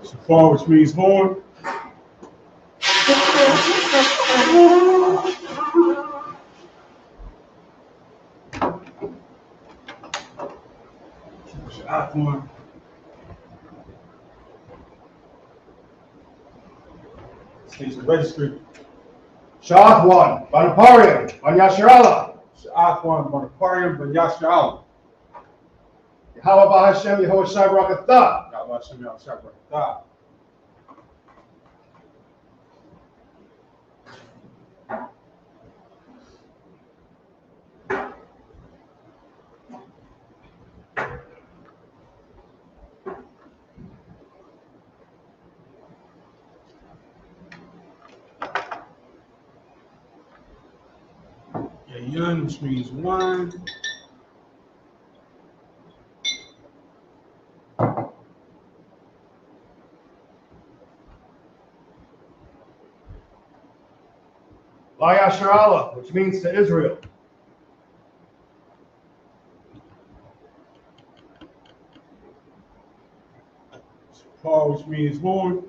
Shafar, which means horn. Shafar. Station registry. Shahwan, Banaparian, Banyasharala. Shafar, Bonaparian, but Yasha'Allah. Yahweh Hashem, Yehovah Shai Barakatah. Yahweh Hashem, Yahweh Shai Barakatah. Yun, which means one. Layasharala, which means to Israel. Paul, which means horn.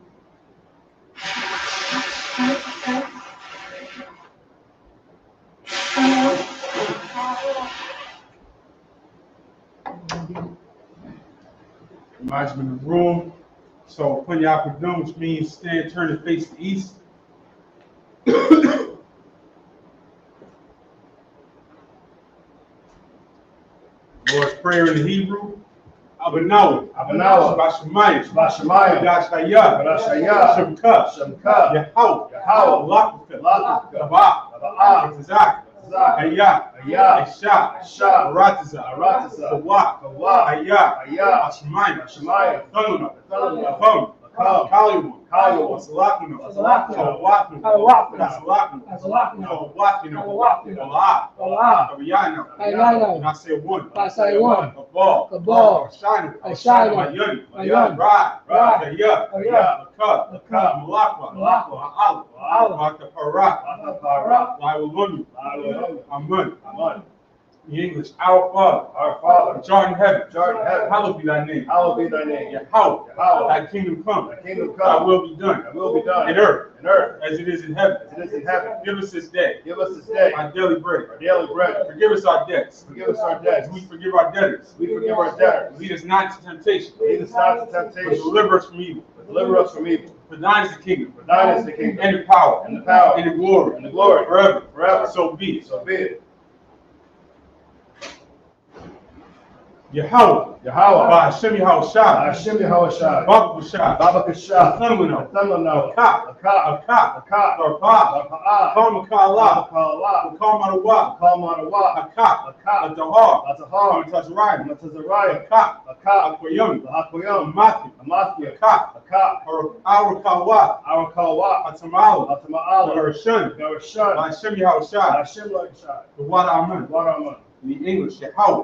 Reminds me of the room. So Punyakadum, which means stand, turn, and face the east. Lord's Prayer in the Hebrew. Abanawa. Bashamayim. Yashaya. Shemka. Yahweh. Lakka. Tabak. Tazak. Hayah. Esha. Aratiza. Kawah. Hayah. Ashamayim. Thununa. Kaliwan. Salakuna. And I said one. Kabal. Shine. Rod. Malakwa. Amun. In English, our Father, which art in heaven, hallowed be thy name. Yahweh, thy kingdom come. Thy will be done. In earth, as it is in heaven. Give us this day our daily bread. Forgive us our debts. As we forgive our debtors. Lead us not into temptation. But deliver us from evil. For thine is the kingdom. And the power. And the glory. Forever. So be it. Yahweh. By Hashem Yahushua. Baba Kashah. Thunmano. Akak. Kalmakala. Kalmanawa. Akak. Atahar. Matazariah. Akak. Akoyam. Amathi. Akak. Arakawa. Atamala. Garashan. By Hashem Yahushua. The water Amen. In the English, Yahweh.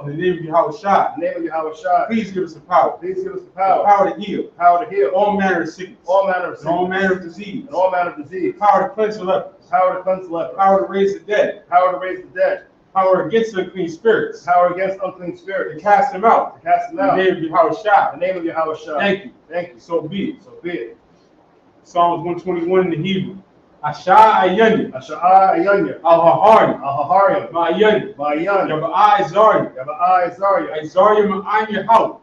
In the name of Yahushua. Please give us the power. The power to heal. All manner of sickness. And all manner of disease. Power to cleanse the lepers. Power to raise the dead. Power against unclean spirits. To cast them out. In the name of Yahushua. Thank you. So be it. Psalms 121 in the Hebrew. Asha Ayanya. Al-Hahari. Ma'ayanya. Yaba'a Isaiah. Isaiah Ma'an Yahweh.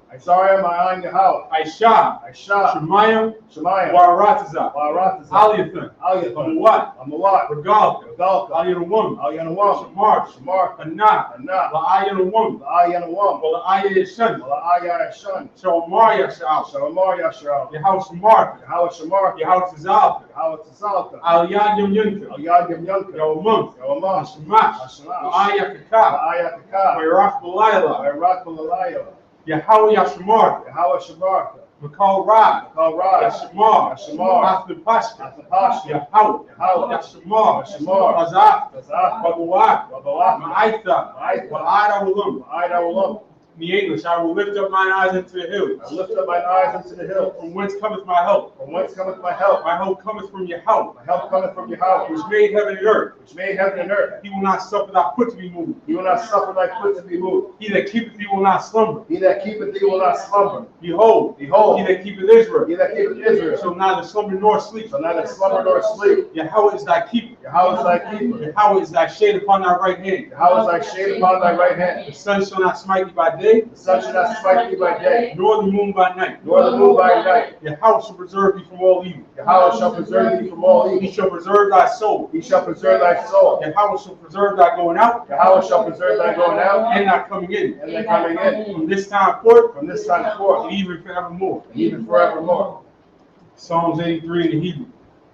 Aisha. Shemayim. Waratiza. Aliathan. Amawat. Regalka. Aliyanawam. Shamar. Anah. La'ayanawam. La'aya Yashan. Shalomar Yasha'al. Yahweh Shamar. Yahweh Tazalka. Aliyad Yom Yunka. Yawamum. Hashemash. La'aya Kaka. Bayrak Balayla. Yahweh Yashmar. Makal Ra. Yashmar. After Pasha. Yahweh. Yashmar. Azaf. Babawak. Ma'aitha. Wa'ada Ulum. In the English, I will lift up mine eyes into the hills. I lift up mine eyes unto the hills. From whence cometh my help? From whence cometh my help? My help cometh from Yahweh, My help cometh from Yahweh, which made heaven and earth. which made heaven and earth. He will not suffer thy foot to be moved. He will not suffer thy foot to be moved. He that keepeth thee will not slumber. He that keepeth thee will not slumber. Behold, Behold, he that keepeth Israel he that keepeth Israel shall neither slumber nor sleep. shall neither slumber nor sleep. Yahweh is thy keeper. Yahweh is thy keeper. Yahweh is thy shade upon thy right hand. Yahweh is thy shade upon thy right hand. The sun shall not smite thee by day, The sun shall not smite thee by day, nor the moon by night. nor the moon by night. Yahweh shall preserve thee from all evil. Yahweh shall preserve thee from all He evil. shall preserve thy soul. He shall preserve thy soul. Yahweh shall preserve thy going out Yahweh shall preserve thy going out and thy coming in. and thy coming in From this time forth from this time forth and even forevermore. and even forevermore. Psalms 83 in the Hebrew.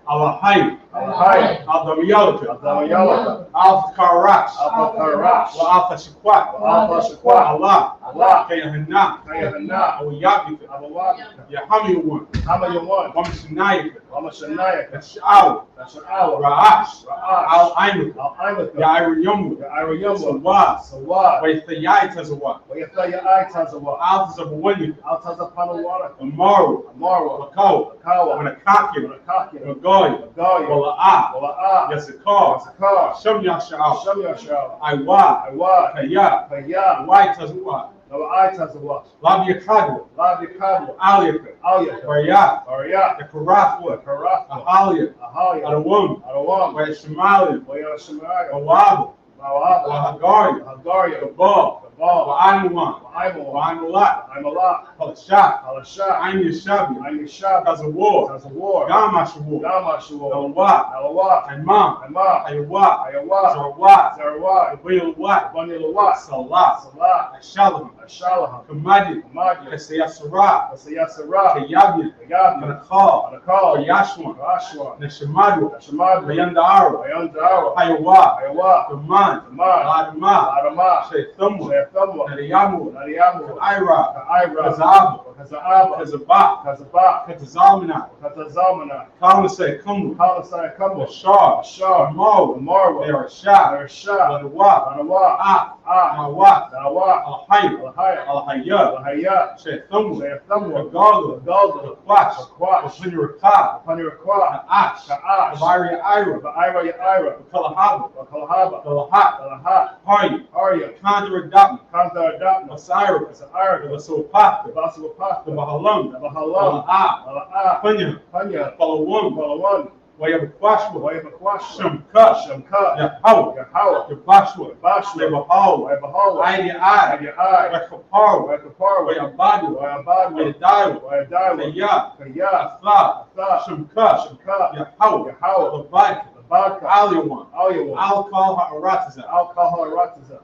Allahayim, Alahai, Al-Damiyalaka, Al-Damayalaka, Al-Karash, Al-Karash, Wa-Al-Fashikwat, Al-Fashakwa, Allah, Allah, Kayahana, Kayahana, Awiyabika, Abawabika, Yahamiyawan, Hamayawan, Wamshanayaka, Ramashanayaka, Yash'aw, Nasha'awa, Ra'ash, Ra'ash, Al-Aimaka, Al-Aimaka, Ya'irayamu, Ya'irayamu, Sawad, Sawad, Wa-Yithayayatazawa, Wayataya Tazawa, Al-Tazabawanyaka, Al-Tazapanawara, Amaru, Amarwa, Wakawa, Akawa, Wanakakin, Wanakakin, Wagaya, Agaya, Wala'ah, Wala'ah, Yasakar, Sakar, Shem Yasha'aw, Shamyashara, Aiwa, Aiwa, Kaya, Kaya, Waitazawa, Nawai Tazawa, Labiakadwa, Lavikadwa, Aliyaka, Alyaka, Barayat, Ariyat, Yakarathwa, Karathwa, Ahalia, Ahaya, Adawam, Adawam, Washamalia, Wayashimaya, Awab, Mawab, Wahagaria, Hagaria, Gabal, Gabal, Wa'anuwan, Aimawa, Wa'anulat, Aimalak, Palashah, Alasha, Ain Yashabi, Aimishab, Kazawar, Tazawar, Gamashawar, Gamashuwa, Alawat, Alawat, Imam, Imam, Ayawat, Ayawa, Zarawat, Zarawat, Abayalwat, Banilawat, Salah, Salah, Ashalaham, Ashalaha, Kamadi, Kamadi, Kasayasara, Asayasara, Kayabi, Kayabi, Manakal, Anakal, Yashwan, Rashwa, Neshamadu, Nashamadu, Mayandara, Ayandara, Hayawa, Ayawa, Kaman, Kaman, Adama, Adama, Shaythamwa, Shayathamwa, Nariyamu, Nariyamu, Ira, Kaira, Kazab, Kazaaba, Kazabak, Kazabak, Katazalmana, Katazamana, Kalasay, Kumu, Kalasai Kamu, Ashar, Ashar, Mo, Marwa, Erashah, Arsha, Lanawa, Anawa, Ah, Nawat, Nawa, Al-Hayy, Alhaya, Al-Hayya, Alhaya, Shaythamwa, Shayathamwa, Galda, Galda, Kwash, Kwash, Pinuraka, Paniraqua, Ash, Ka'ash, Bavaria Ira, Ira Yaira, Kalahaba, Kalahaba, Kalahat, Kalahat, Hardy, Arya, Kandra Dapna, Kanta Adapna, Osiris, Ira, Vasopaka, Vasavapaka, Bahalam, Bahalam, Baha'a, Ala'a, Panya, Panya, Palawam, Balawan, Wayabakwashwa, Wayabakwasha, Shamka, Shamka, Yahaw, Yahawa, Yabashwa, Bashwa, Yabahaw, Wayabahala, Aidi Ai, Ayai, Wakapaw, Wakaparwa, Wayabadu, Wayabadwa, Wayadayo, Wayadawa, Kaya, Kaya, Atha, Atha, Shamka, Shamka, Yahaw, Yahawa, Labaka, Labaka, Aliyawan, Alyawa, Alcohol Ha'aratiza. Alcohol Ratiza.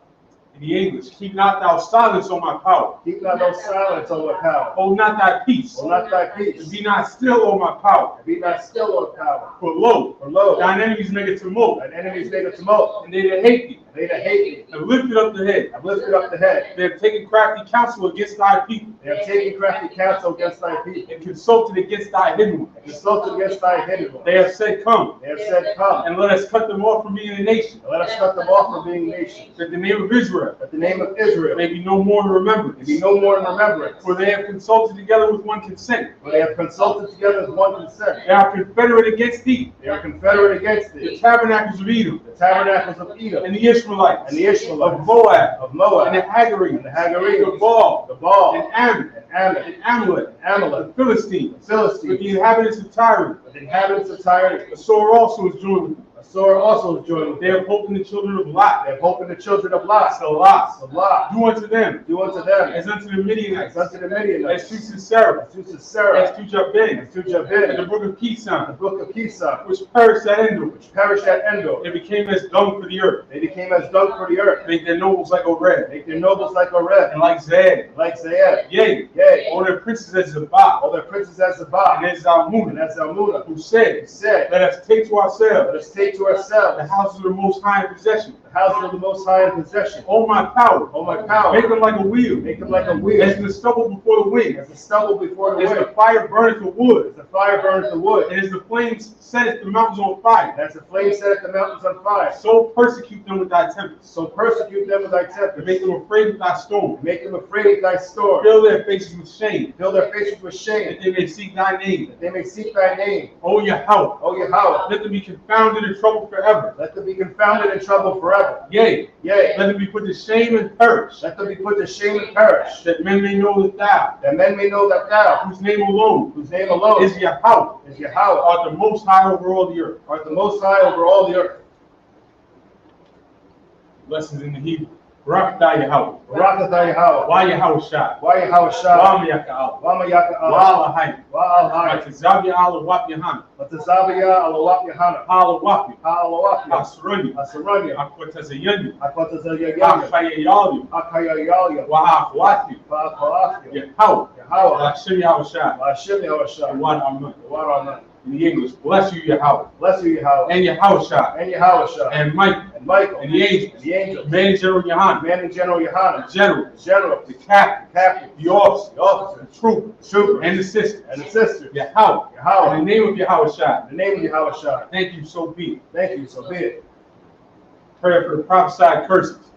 In the English, keep not thou silence on my power. Keep not no silence on my power. Hold not thy peace. Will not thy And peace. be not still on my power. Be not still on power. For lo, For lo, thine enemies make a tumult, thine enemies make a tumult, and they that hate thee, and they that hate thee have lifted up the head. have lifted up the head. They have taken crafty counsel against thy people, They have taken crafty counsel against thy people, and consulted against thy hidden ones. and consulted against thy hidden ones. They have said, Come, They have said, Come, and let us cut them off from being a nation, and let us cut them off from being nations, that the name of Israel that the name of Israel may be no more in remembrance. may be no more in remembrance. For they have consulted together with one consent. For they have consulted together with one consent. They are confederate against thee, They are confederate against the thee, tabernacles of Edom, the tabernacles of Edom, and the Israelites, and the Ishmaelites, of Moab, of Moab, and the Hagarenes, and the Hagarenes, the Baal, the Baal, and Ammon, and Ammon, and Amalek, and Amalek, the Philistines, the with the Philistines, inhabitants of Tyre. the inhabitants of Tyre. The sword also is joined with them. A sword also is joined with They them. have hope in the children of Lot. They have hope in the children of Lot. Salah. Salah. Do unto them Do unto them as unto the Midianites, as unto the as Midianites, to Sisera, as to Sisera, as to Jabin, as to and the Jabin, brook of the Kison, book of Kisa, which perished at Endor. which perished at Endor. They became as dung for the earth. They became as dung for the earth. Make their nobles like Oreb, Make their nobles like Oreb, and like Zed. like Zayed. Yea, Yea, all their princes as Zabah, all their princes as and Zabah, as and Zalmunna, as Zalmunna, who who said, said, Let us take to Let ourselves us take to the ourselves houses of the Most High in possession, the house of the Most High in possession. All my power. All my power. Make them like a wheel. Make them like a wheel. As the stubble before the wind. As the stubble before the As wind. the fire burneth the wood. As the fire burns the wood. And as the flames setteth the mountains on fire. As the flame set the mountains on fire. So persecute them with thy tempests. So persecute them with thy And tempests. make them afraid of thy storm. Make them afraid of thy storm. Fill their faces with shame. Fill their faces with shame. That they may seek thy name. That they may seek thy name. O Yahweh. O Yahweh. Let them be confounded in trouble forever. Let them be confounded in trouble forever. Yea. Yea. Let them be put to shame and perish. Let them be put to shame and perish. That men may know that thou, That men may know that thou, whose name alone whose name alone is Yahweh, is Yahweh, art the most high over all the earth. art the Most High over all the earth. Lessons in the Hebrew. Barakatah Yahweh. Barakatah Yahweh. Why Yahweh Shai? Why Yahweh Shah? Why Yahweh? Wama Yaka'al. Why Lahai? Wa al-Hayy. Why Allah Wap Yahana? Watazabiyah alawak Yahana. Allah Wapi. Ha'alawak Yah. Asruni. Asaranya. Akwatazayani. Akwatazayagaya. Akayayali. Akayayalya. Why Akwati. Fa'akwa'afya. Yahweh. Yahweh. Hashem Yahweh Shai. Hashem Yahweh Shah. One Amen. One Amen. In the English, bless you Yahweh. Bless you, Yahweh. And Yahweh Shai. And Yahweh Shah. And Mike. And Michael. And the angels. And the angels. Man in General Yohana. Man in General Yohana. The general. The general. The captain. Captain. The officer. The officer. The trooper. The trooper. And the sister. And the sister. Yahweh. Yahweh. In the name of Yahweh Shai. In the name of Yahweh Shah. Thank you, so be it. Thank you, so be it. Prayer for the prophesied curses.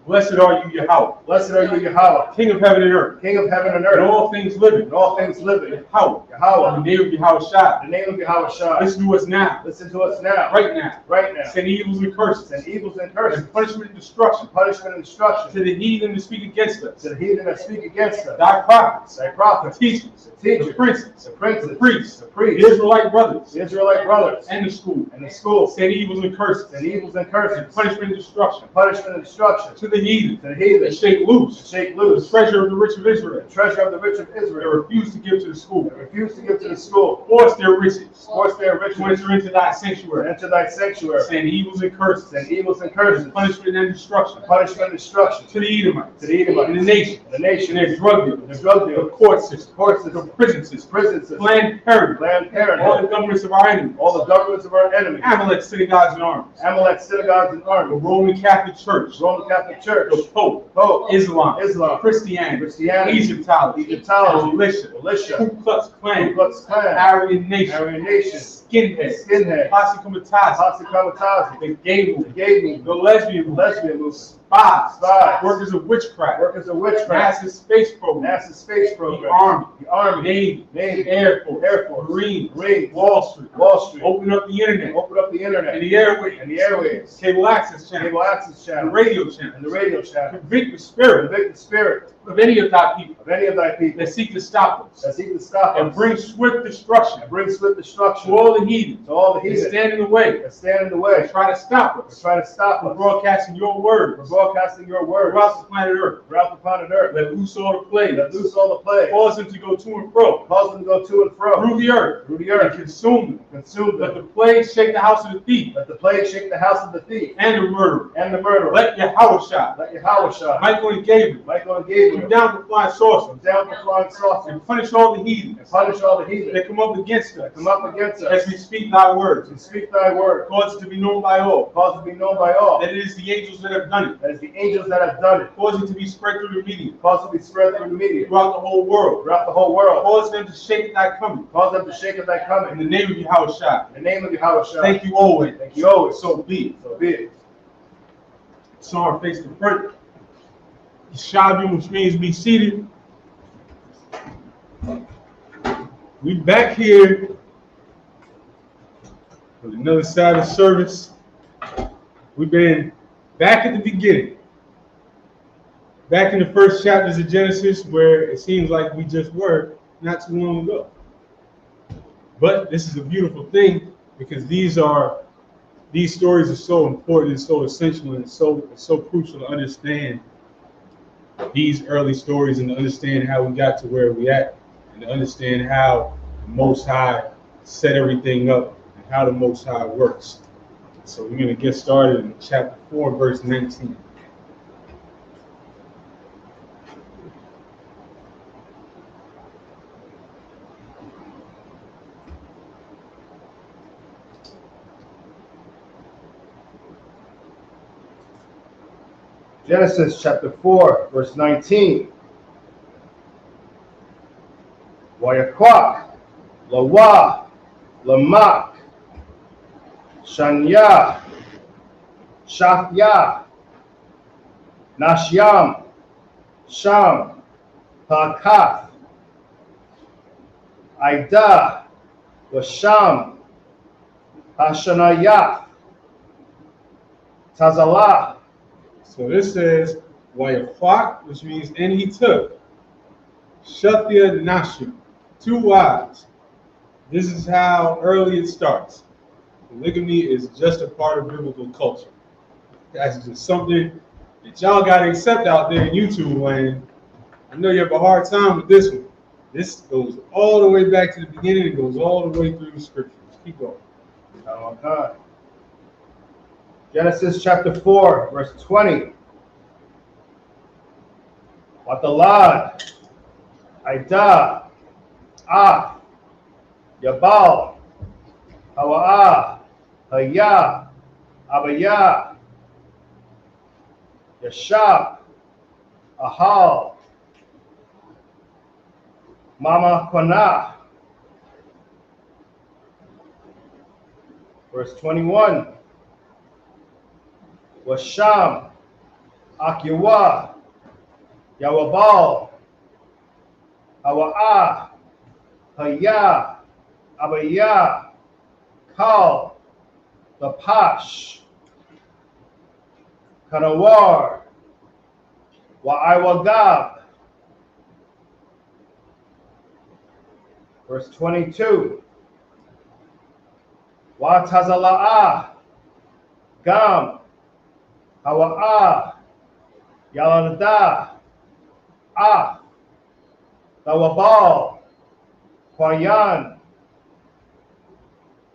Blessed are you, Yahweh, Blessed are you, Yahweh, King of heaven and earth, King of heaven and and earth, all things living. and all things living. Yahweh. Yahweh. In the name of Yahweh Shai. In the name of Yahweh Shah. Listen to us now. Listen to us now. Right now. Right now. Send evils and curses. Send evils and curses. And punishment and destruction. Punishment and destruction. To the heathen that speak against us. To the heathen that speak against us. Thy prophets. Thy The prophets. teachers. The teachers. The princes. The princes. The priests. The The priests. Israelite brothers. The Israelite brothers. And the school. And the schools. Send evils and curses. Send evils and And curses. punishment and destruction. Punishment and destruction. To the heathen. To the heathen. That shake loose. To shake The loose. treasure of the rich of Israel. The treasure of the rich of That Israel. refuse to give to the school. That refuse to give to the school. Force their riches. Force their To riches. enter into thy To sanctuary. enter thy sanctuary. Send evils and curses. Send evils and curses. Punishment and destruction. Punishment and destruction. To the Edomites. To the Edomites. And the nation. The nation. And their drug The dealers. drug The dealers. court system. Court The system. prison system. Prison system. Planned Parenthood. Planned All Parenthood. the governments of our enemies. All the governments of our enemies. Amalek synagogues and armies. Amalek synagogues and The armies. Roman Catholic Church. Roman Catholic Church. The Pope. Pope. Islam. Islam. Christianity. Christianity. Egyptology. Egyptology. Militia. Militia. Ku Klux Ku Klan. Klux Klan. Aryan Nation. Aryan Nation. Skinheads. Skinhead. Posse Comitatus. Posse Comitatus. The gay The movement. gay movement. The lesbian movement. Lesbian movement. Spies. Spies. Workers of witchcraft. Workers of witchcraft. NASA space program. NASA space The program. Army. The Army. Navy. Navy. Air Force. Air Force. Marines. Marines. Wall Street. Wall Street. Open up the internet. Open up the internet. And the airways. And the airwaves. Cable access channel. Cable access The channel. radio channel. And the radio channel. Convict the spirit Convict the spirit of any of thy people of any of thy people that seek to stop us that seek to stop and us bring swift destruction and bring swift destruction to all the heathen to all the that heathen stand in the way that stand in the and way try to stop or us try to stop from us broadcasting your from words broadcasting your words throughout the planet Earth. throughout the planet Earth. Let loose all the plagues, Let loose all the plagues, cause them to go to and fro cause them to go to and fro through the earth through the and earth, consume them. consume Let them. the plagues shake the house of the thief Let the plague shake the house of the thief and the murderer. and the murderer. Let Yahweh Shai, Let Yahweh Shah, Michael and Gabriel, Michael and come Gabriel, down to flying saucers come down from flying saucers and punish all the heathens and punish all the heathen that come up against us that come up against as us we speak thy words. and speak thy word. Cause it to be known by all Cause it to be known by all that it is the angels that have done it. that it's the angels that have done it. Cause it to be spread through the media Cause it to be spread through the media throughout the whole world. throughout the whole world. Cause them to shake thy coming. Cause them to shake of thy In coming. the name of Yahweh Shai. In the name of Yahweh Shah. Thank you always. Thank you always. So be it. So be it. Psalm face to front. Shabim, which means be seated. We back here with another Sabbath service. We've been back at the beginning. Back in the first chapters of Genesis, where it seems like we just were not too long ago. But this is a beautiful thing because these stories are so important and so essential and so crucial to understand these early stories and to understand how we got to where we at and to understand how the Most High set everything up and how the Most High works. So we're going to get started in chapter 4, verse 19. Genesis chapter 4, verse 19. Wayakwak, Lawa, Lamak, Shanya, Shafya, Nashyam, Sham, Pakath, Ida, Washam, Hashanayah, Tazalah. So this says, Wayakwak, which means, and he took. Shathya Nashu, 2 wives. This is how early it starts. Polygamy is just a part of biblical culture. That's just something that y'all got to accept out there in YouTube land. I know you have a hard time with this one. This goes all the way back to the beginning. It goes all the way through the scriptures. Keep going. Oh, God. Genesis chapter 4, verse 20. Watalad, Ida, Ah, Yabal, Hawa'ah, Hayah, Abaya, Yashab, Ahal, Mama Konah. Verse 21. Washam, Akiwa, Yawabal, Hawa'ah, Hayah, Abaya, Kal, Lapash, Kanawar, Wa'aiwagab. Verse 22. Watazala'ah, Gam, Hawa'ah, Yalada, Ah, Tawabal, Kwayan,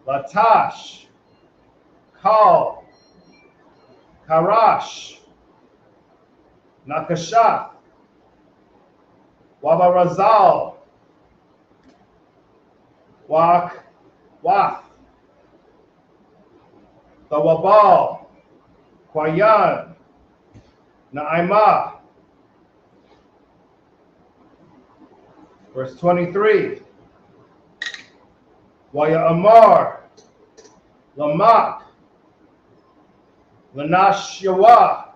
Latash, Kal, Karash, Nakasha, Wabarazal, Wak, Wath, Tawabal, Kwayan, Naimah. Verse 23. Waya Amar, Lamak, Lanashyawa,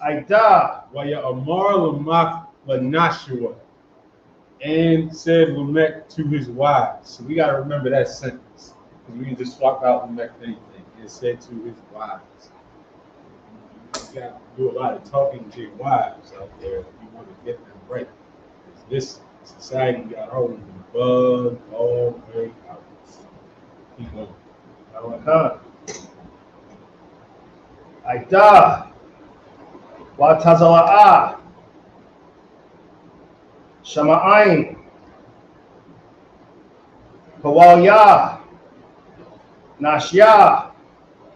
Ida, Waya Amar Lamak Lanashua, and said Lamech to his wives. So we got to remember that sentence. Because we can just swap out Lamech for anything. And said to his wives. You got to do a lot of talking to your wives out there if you want to get them right. Because this society got all of them bugged all the way out. Keep going. Ida, Watazala'ah, Shama'ain, Kawalya, Nashya,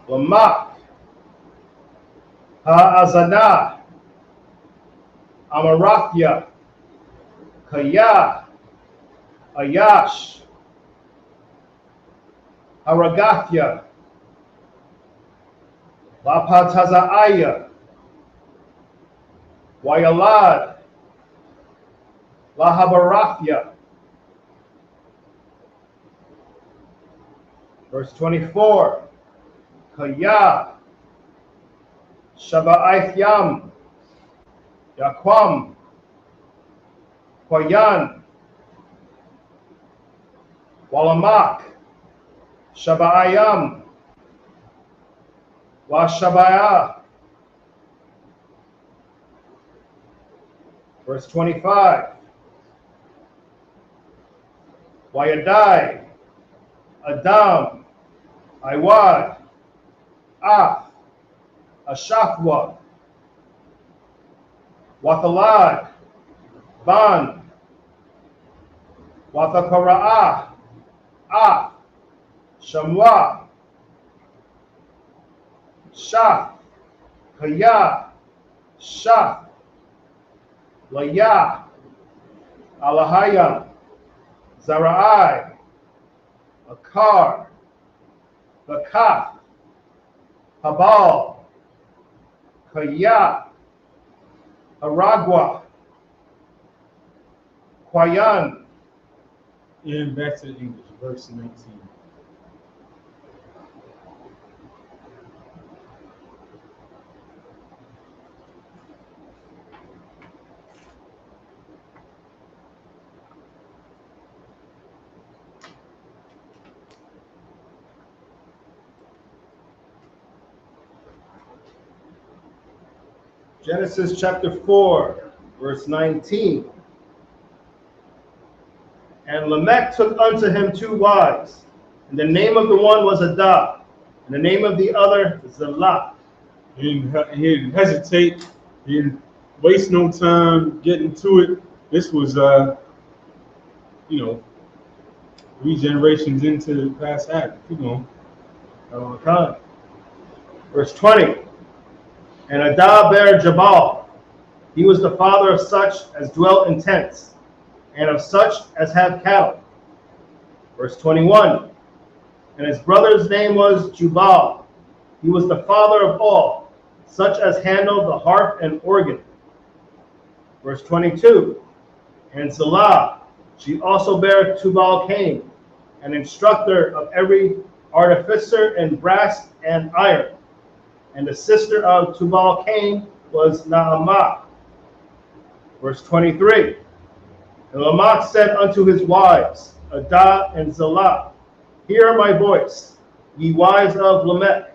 Lamak, Ha'azana, Amarathya, Kaya, Ayash, Haragathya, Lapataza'aya, Wayalad, Lahabarathya. Verse 24. Kaya, Shaba'ithyam, Yaquam, Kwayan, Walamak, Shaba'ayam, Washabaya. Verse 25. Wayadai, Adam, Iwad, Af, Ashafwa, Wathalad, Ban, Wathakara'ah, Af, Shamwa, Shaf, Kaya, Shaf, Laya, Alahayam, Zara'ai, Akar, Bakath, Habal, Kaya, Aragua, Kwayan, And back to the English, verse 19. Genesis chapter 4, verse 19. And Lamech took unto him 2 wives, and the name of the one was Adah, and the name of the other Zillah. He didn't hesitate. He didn't waste no time getting to it. This was, 3 generations into the past Adam. Keep going. Okay. Verse 20. And Adah bare Jabal. He was the father of such as dwelt in tents, and of such as have cattle. Verse 21. And his brother's name was Jubal. He was the father of all, such as handled the harp and organ. Verse 22. And Zillah, she also bare Tubal-Cain, an instructor of every artificer in brass and iron. And the sister of Tubal-Cain was Naamah. Verse 23. And Lamech said unto his wives, Adah and Zillah, hear my voice, ye wives of Lamech.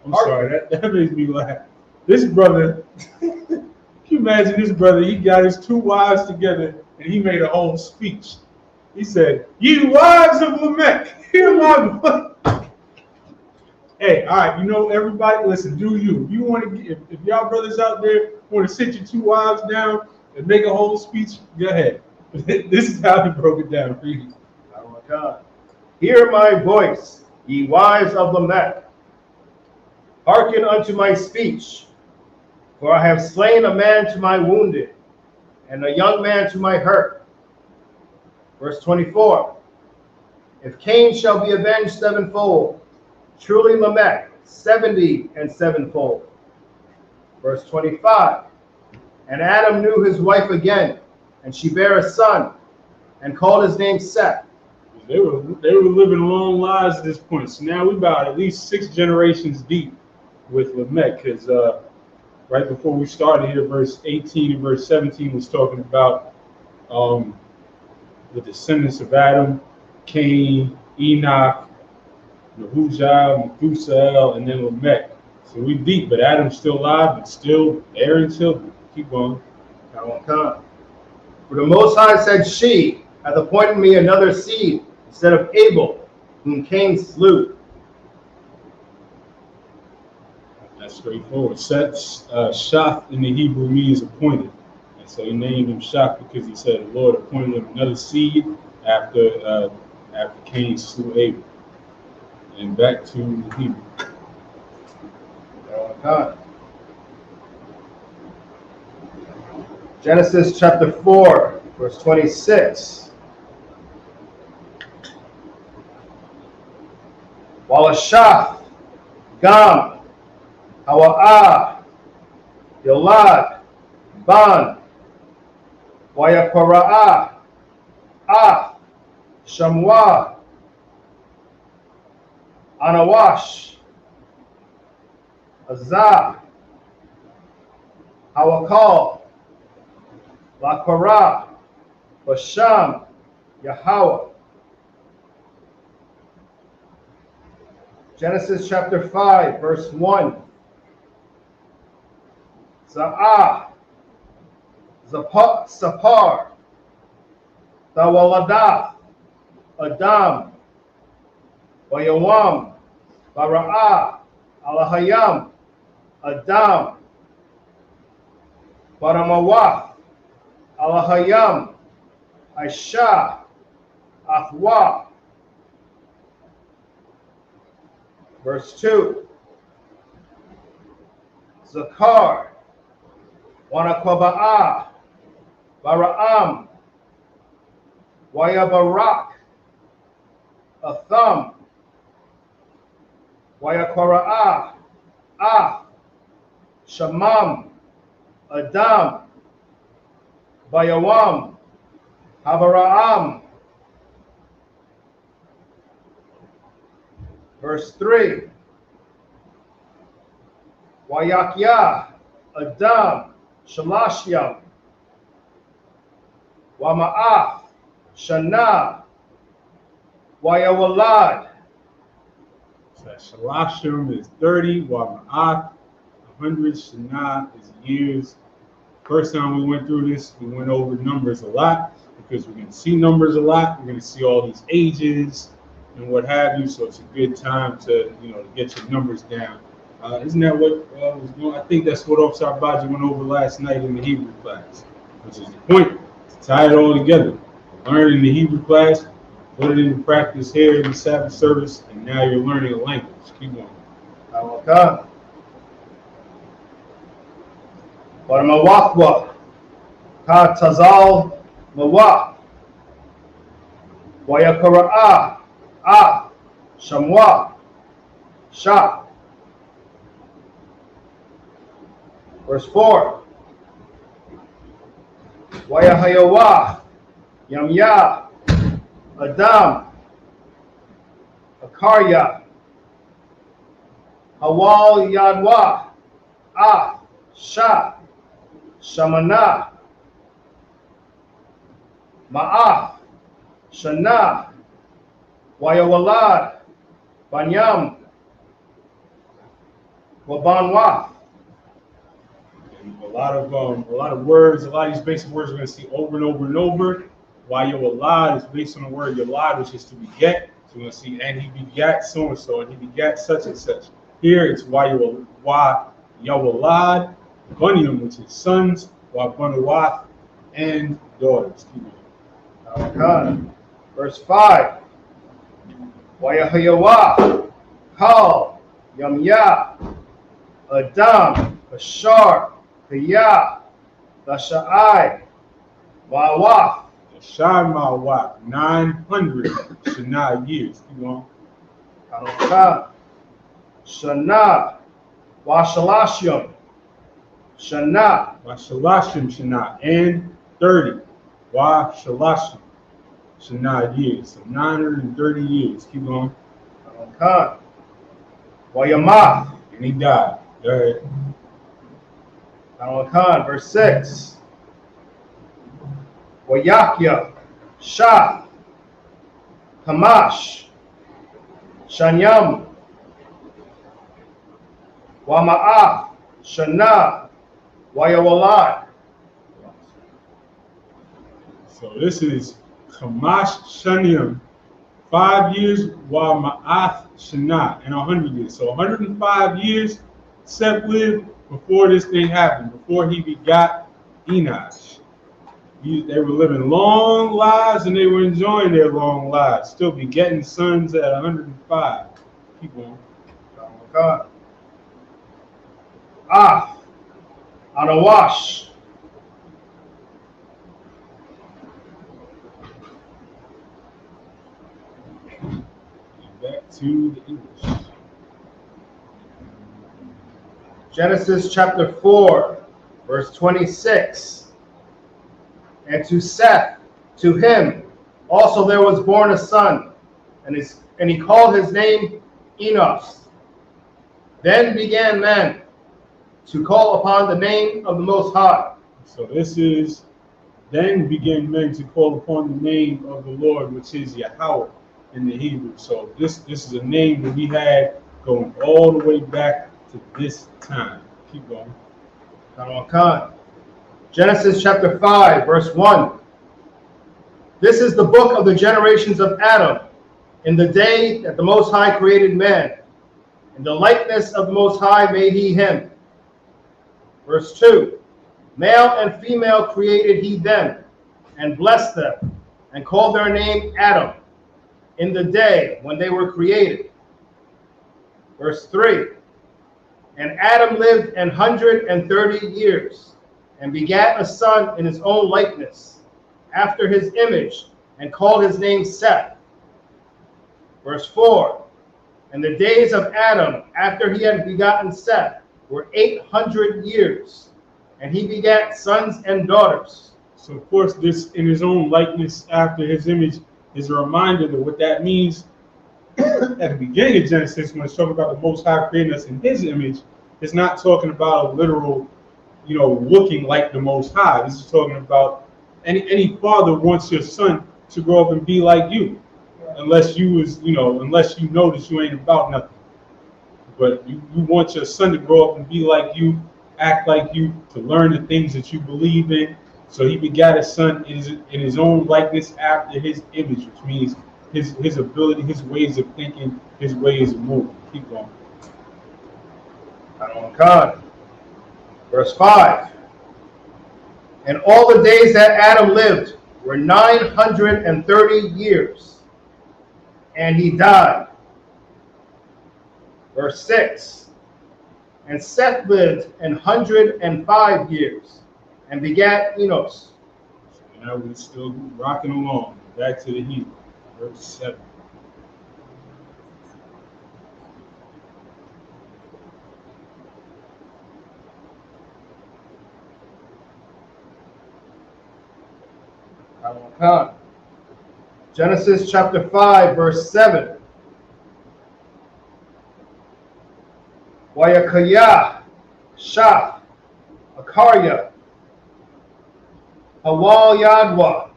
I'm sorry, that makes me laugh. This brother, can you imagine this brother? He got his 2 wives together and he made a whole speech. He said, ye wives of Lamech, hear my voice. Hey, all right, everybody, listen, do you. You want to, if y'all brothers out there want to sit your 2 wives down and make a whole speech, go ahead. This is how he broke it down for you. Oh my God. Hear my voice, ye wives of Lamech. Hearken unto my speech, for I have slain a man to my wounded, and a young man to my hurt. Verse 24. If Cain shall be avenged 7-fold, truly Lamech 70 and 7-fold. Verse 25. And Adam knew his wife again, and she bare a son, and called his name Seth. They were living long lives at this point. So now we're about at least 6 generations deep with Lamech, because right before we started here, verse 18 and verse 17 was talking about the descendants of Adam, Cain, Enoch, Nehushah, Methuselah, and then Lamech. So we deep, but Adam's still alive, but still Aaron's children. Keep going. For the Most High said, she hath appointed me another seed instead of Abel, whom Cain slew. That's straightforward. Shaf in the Hebrew means appointed. And so he named him Shaf because he said the Lord appointed him another seed after Cain slew Abel. And back to the Hebrew. Genesis chapter 4, verse 26. Walashaf, Gam, Hawa'ah, Yolad, Ban, Wayapara'ah, Shamwa, Anawash, Azah, Hawakal, Lakorah, Basham, Yahweh. Genesis chapter 5, verse 1. Za'ah, Sapar, Tawaladah, Adam, Wayawam, Bara'ah, Alahayam, Adam, Baramawah, Alahayam, Aisha, Athwa. Verse 2. Zakar, Wanakwaba'ah, Bara'am, Wayabarak, Atham, Wayakwara'ah, Shamam, Adam, Vayawam, Havaraam. Verse 3. Wayakya, Adam, Shalashyam, Wama'af, Shana, Wayawalad. So Shalashim is 30, while Ma'at, 100, Shana is years. First time we went through this, we went over numbers a lot because we're going to see numbers a lot. We're going to see all these ages and what have you. So it's a good time to, to get your numbers down. Isn't that what was going? I think that's what Officer Abaji went over last night in the Hebrew class, which is the point to tie it all together. Learn in the Hebrew class, put it into practice here in the Sabbath service, and now you're learning a language. Keep going. Okay. Mawakwa, Ka Tazal Mawak, Wayakara'a, Shamwa, Sha. Verse 4. Wayahayawa, Yamya, Adam, Akarya, Hawal Yadwa, Sha, Shamana, Ma'af, Shana, Wayawalad, Banyam, Wabanwa. A lot of words, a lot of these basic words we're going to see over and over and over. Wayawalad is based on the word Yalad, which is to beget. So we're going to see, and he begat so and so, and he begat such and such. Here it's Wayawalad, Bunyam, which is sons, Wabanuwath, and daughters. Okay. Verse 5. Wayahayawa, Kal, Yamya, Adam, Bashar, Kaya, Bashai, Mawaf. Mawaf, 900 Shana years. Keep going. Okay. Shana, Washalashim, Shana. Washalashim Shana, and 30. Washalashim Shana years. So 930 years. Keep going. Okay. Wayamath. And he died. Go ahead. Okay. Verse 6. Wayakya, Shah, Hamash, Shanyam, Wama'af, Shana, Wayawalad. So this is Kamash Shaniam, 5 years, while Ma'ath Shana, and 100 years. So 105 years Seth lived before this thing happened, before he begot Enosh. They were living long lives and they were enjoying their long lives, still begetting sons at 105. Keep going. Okay. Anawash. Back to the English. Genesis chapter 4, verse 26. And to Seth, to him, also there was born a son, and he called his name Enos. Then began men to call upon the name of the Most High. So this is, then began men to call upon the name of the Lord, which is Yahweh in the Hebrew. So this is a name that we had going all the way back to this time. Keep going. Genesis chapter 5, verse 1. This is the book of the generations of Adam, in the day that the Most High created man. In the likeness of the Most High made he him. Verse 2. Male and female created he them, and blessed them, and called their name Adam, in the day when they were created. Verse 3. And Adam lived 130 years, and begat a son in his own likeness, after his image, and called his name Seth. Verse 4. And the days of Adam, after he had begotten Seth, were 800 years, and he begat sons and daughters. So of course, this in his own likeness after his image is a reminder that what that means at the beginning of Genesis, when it's talking about the Most High creating us in His image, it's not talking about a literal, looking like the Most High. This is talking about any father wants your son to grow up and be like you, unless you know that you ain't about nothing. But you want your son to grow up and be like you, act like you, to learn the things that you believe in. So He begat His son in His own likeness after His image, which means his ability, His ways of thinking, His ways of moving. Keep going. God. Verse 5. And all the days that Adam lived were 930 years, and he died. Verse 6. And Seth lived 105 years, and begat Enos. So now we're still rocking along. Back to the Hebrew. Verse 7. Genesis chapter 5, verse 7. Wayakaya, Shah, Akarya, Hawal Yadwa,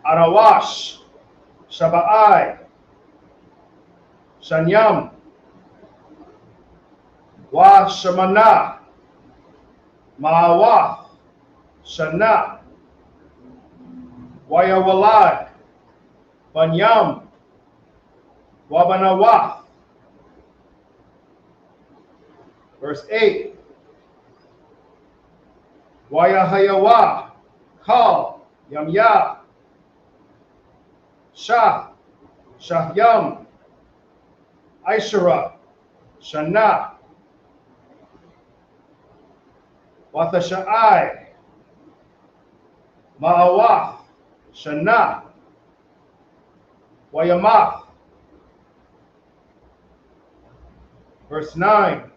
Arawash, Shaba'ai, Shanyam, Wa Shamana, Ma'awath, Shana, Wayawalad, Banyam, Wabanawath. Verse 8. Wayahayawa, Kal, Yamya, Shah, Shahyam, Aishara, Shana, Wathasha'ai, Ma'awath, Shana, Wayamath. Verse 9.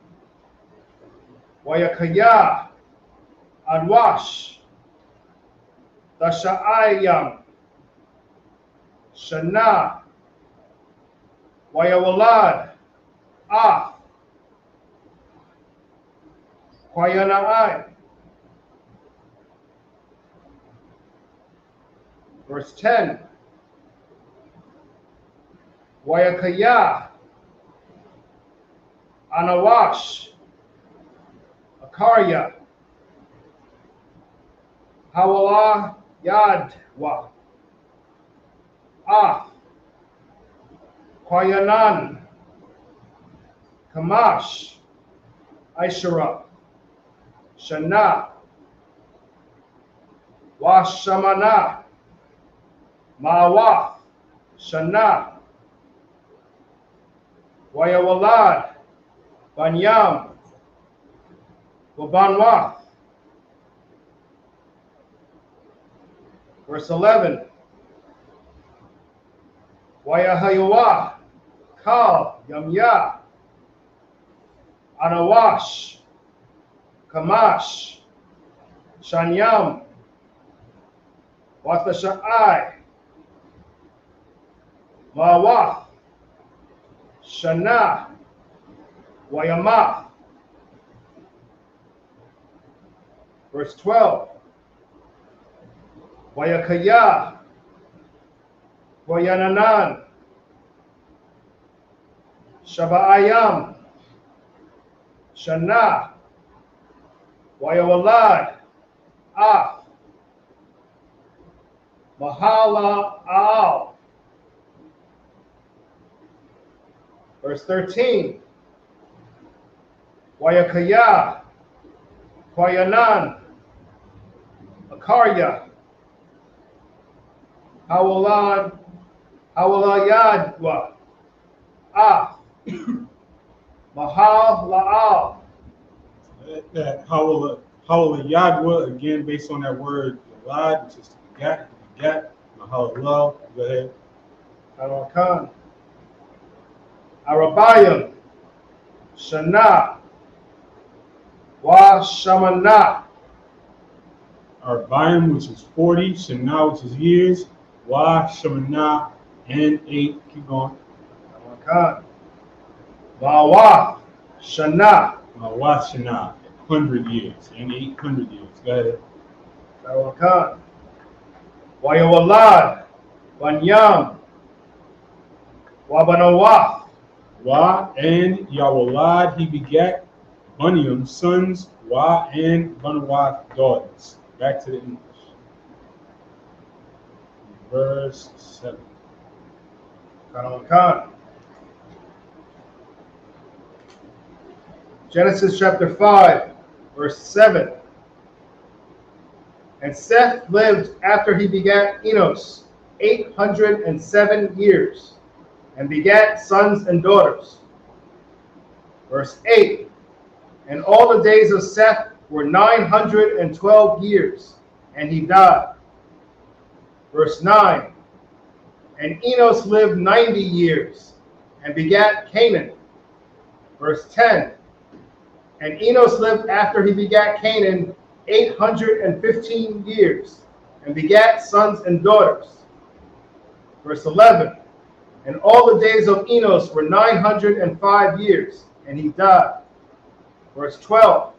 Wayakaya, Adwash, Dasha'ayam, Shana, Wayawalad, Kwayana'ai. Verse 10. Wayakaya, Anawash, Akarya, Hawala Yadwa, Kwayanan, Kamash, Aishara, Shana, Washamana, Ma'awath, Shana, Wayawalad, Banyam, Wabanwath. Verse 11. Wayahayawa, Kal, Yamya, Anawash, Kamash, Shanyam, Wathasha'ai, Ma'awath, Shana, Wayamath. Verse 12. Wayakaya, Wayananan, Shaba'ayam, Shana, Wayawalad, Mahala'al. Verse 13. Wayakaya, Kwayanan, Akarya, Hawalayadwa, Mahal La'al. That Hawala again, based on that word Yalad, which is to begat, Mahalalel. Go ahead. Arakan, Arabayim, Shana, Wa Shamana. Arbaim, which is 40, Shana, which is years, Wa Shemana, and 8. Keep going. Khan. Wa Shana. Wa Shana, 100 years, and 800 years. Go ahead. Khan. Wa Yawalad. Banyam. Wa Banawah. Wa and Yawalad, he begat Buniam, sons, Wa and Banawah, daughters. Back to the English. Verse 7. Khan. Genesis chapter 5, verse 7. And Seth lived after he begat Enos 807 years, and begat sons and daughters. Verse 8. And all the days of Seth were 912 years, and he died. Verse 9. And Enos lived 90 years, and begat Canaan. Verse 10. And Enos lived after he begat Canaan 815 years, and begat sons and daughters. Verse 11. And all the days of Enos were 905 years, and he died. Verse 12.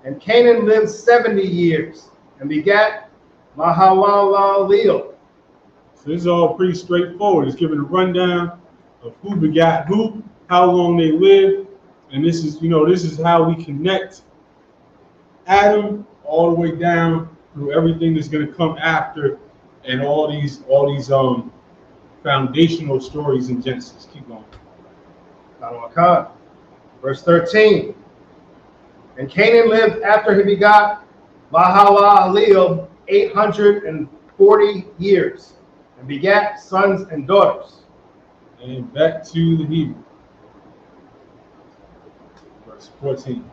And Canaan lived 70 years, and begat Mahalaleel. So this is all pretty straightforward. It's giving a rundown of who begat who, how long they lived, and this is, this is how we connect Adam all the way down through everything that's going to come after, and all these foundational stories in Genesis. Keep going. Verse 13. And Canaan lived after he begot Mahalaleel 840 years, and begat sons and daughters. And back to the Hebrew. Verse 14.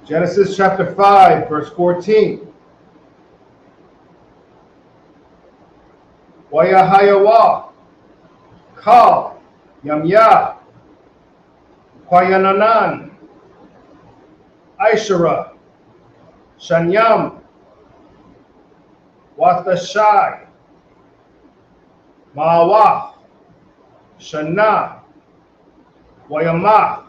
Genesis chapter 5, verse 14. Wayahayawa, Kal, Yamya, Quayananan, Aishara, Shanyam, Wathashai, Ma'awah, Shana, Wayamah.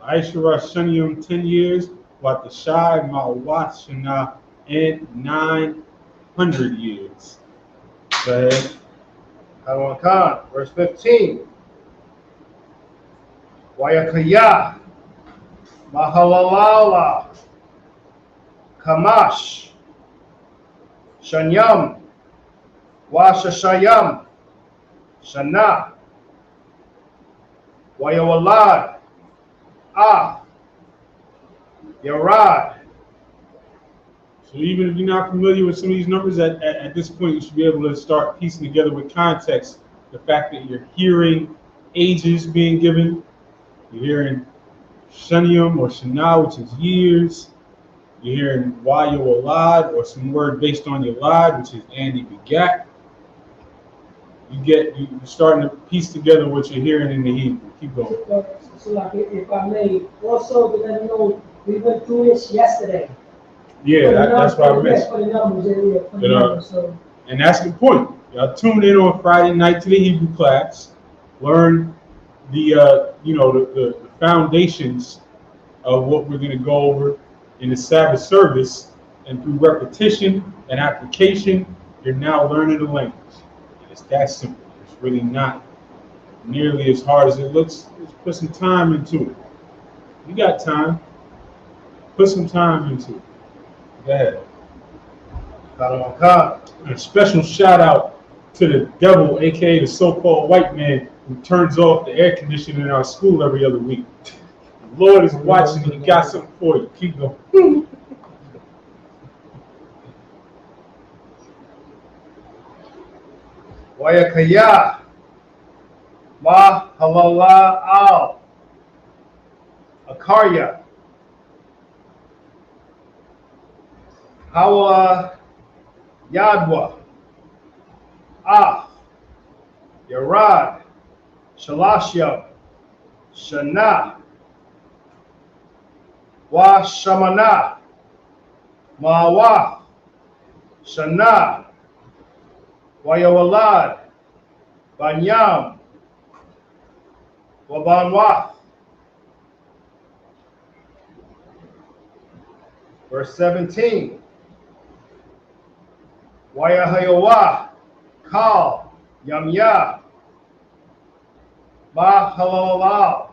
Aishara Shanium 10 years, Watashai, Ma'awat, Shana, and 900 years. Go ahead. Khan, verse 15. Wayakaya, Mahalalala, Kamash, Shanyam, Washashayam, Shana, Wayawalad, Yarad. So even if you're not familiar with some of these numbers, at this point you should be able to start piecing together with context the fact that you're hearing ages being given. You're hearing Shanium or Shana, which is years. You're hearing Wayawalad, or some word based on your lad, which is Andy begat. You're starting to piece together what you're hearing in the Hebrew. Keep going. So like if I may, also because we went through this yesterday. Yeah, that's what I missed. For the numbers, so. And that's the point. Y'all tune in on Friday night to the Hebrew class. Learn the foundations of what we're going to go over in the Sabbath service, and through repetition and application, you're now learning the language. And it's that simple. It's really not nearly as hard as it looks. Just put some time into it. You got time. Put some time into it. Go ahead. And a special shout out to the devil, aka the so-called white man, who turns off the air conditioning in our school every other week. The Lord is watching. He got something for you. Keep going. Wayakaya, Mahalala al, Akarya, Hawa Yadwa, Yarad, Shalashya, Shana, Wa Shamana, Ma'awa, Shana, Wayawalad, Banyam, Wabanwa. Verse 17. Wayahayawa, Kal, Yamya, Ba Halalal,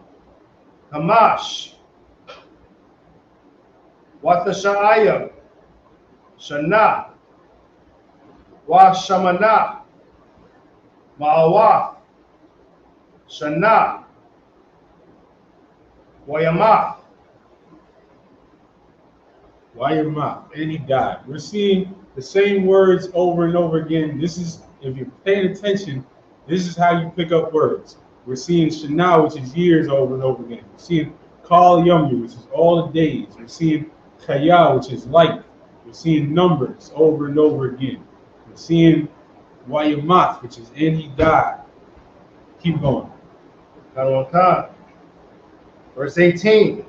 Hamash, Watashayam, Shana, Wa Shamana, Ma'awa, Shana, Wayama. Wayama, and he died. We're seeing the same words over and over again. This is, if you're paying attention, this is how you pick up words. We're seeing Shana, which is years, over and over again. We're seeing Kal Yomyu, which is all the days. We're seeing Kaya, which is life. We're seeing numbers over and over again. We're seeing Wayamat, which is and he died. Keep going. Verse 18.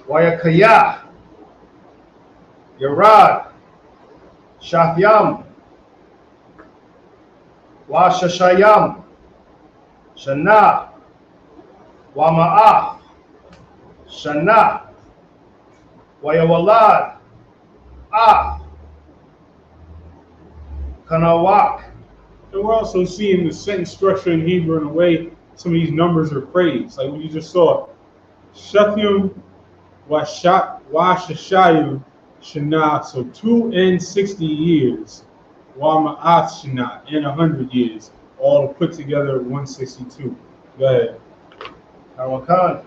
Wayakaya, Yarad, Shafyam, Washashayam, Shana, Wama'ah, Shana, Wayawalad, Kanawak. And we're also seeing the sentence structure in Hebrew in a way some of these numbers are phrased. Like we just saw, Shathim, Washashayu, Shana, so 2 and 60 years, Wama'at Shana, and 100 years, all put together 162. Go ahead. Arawakan.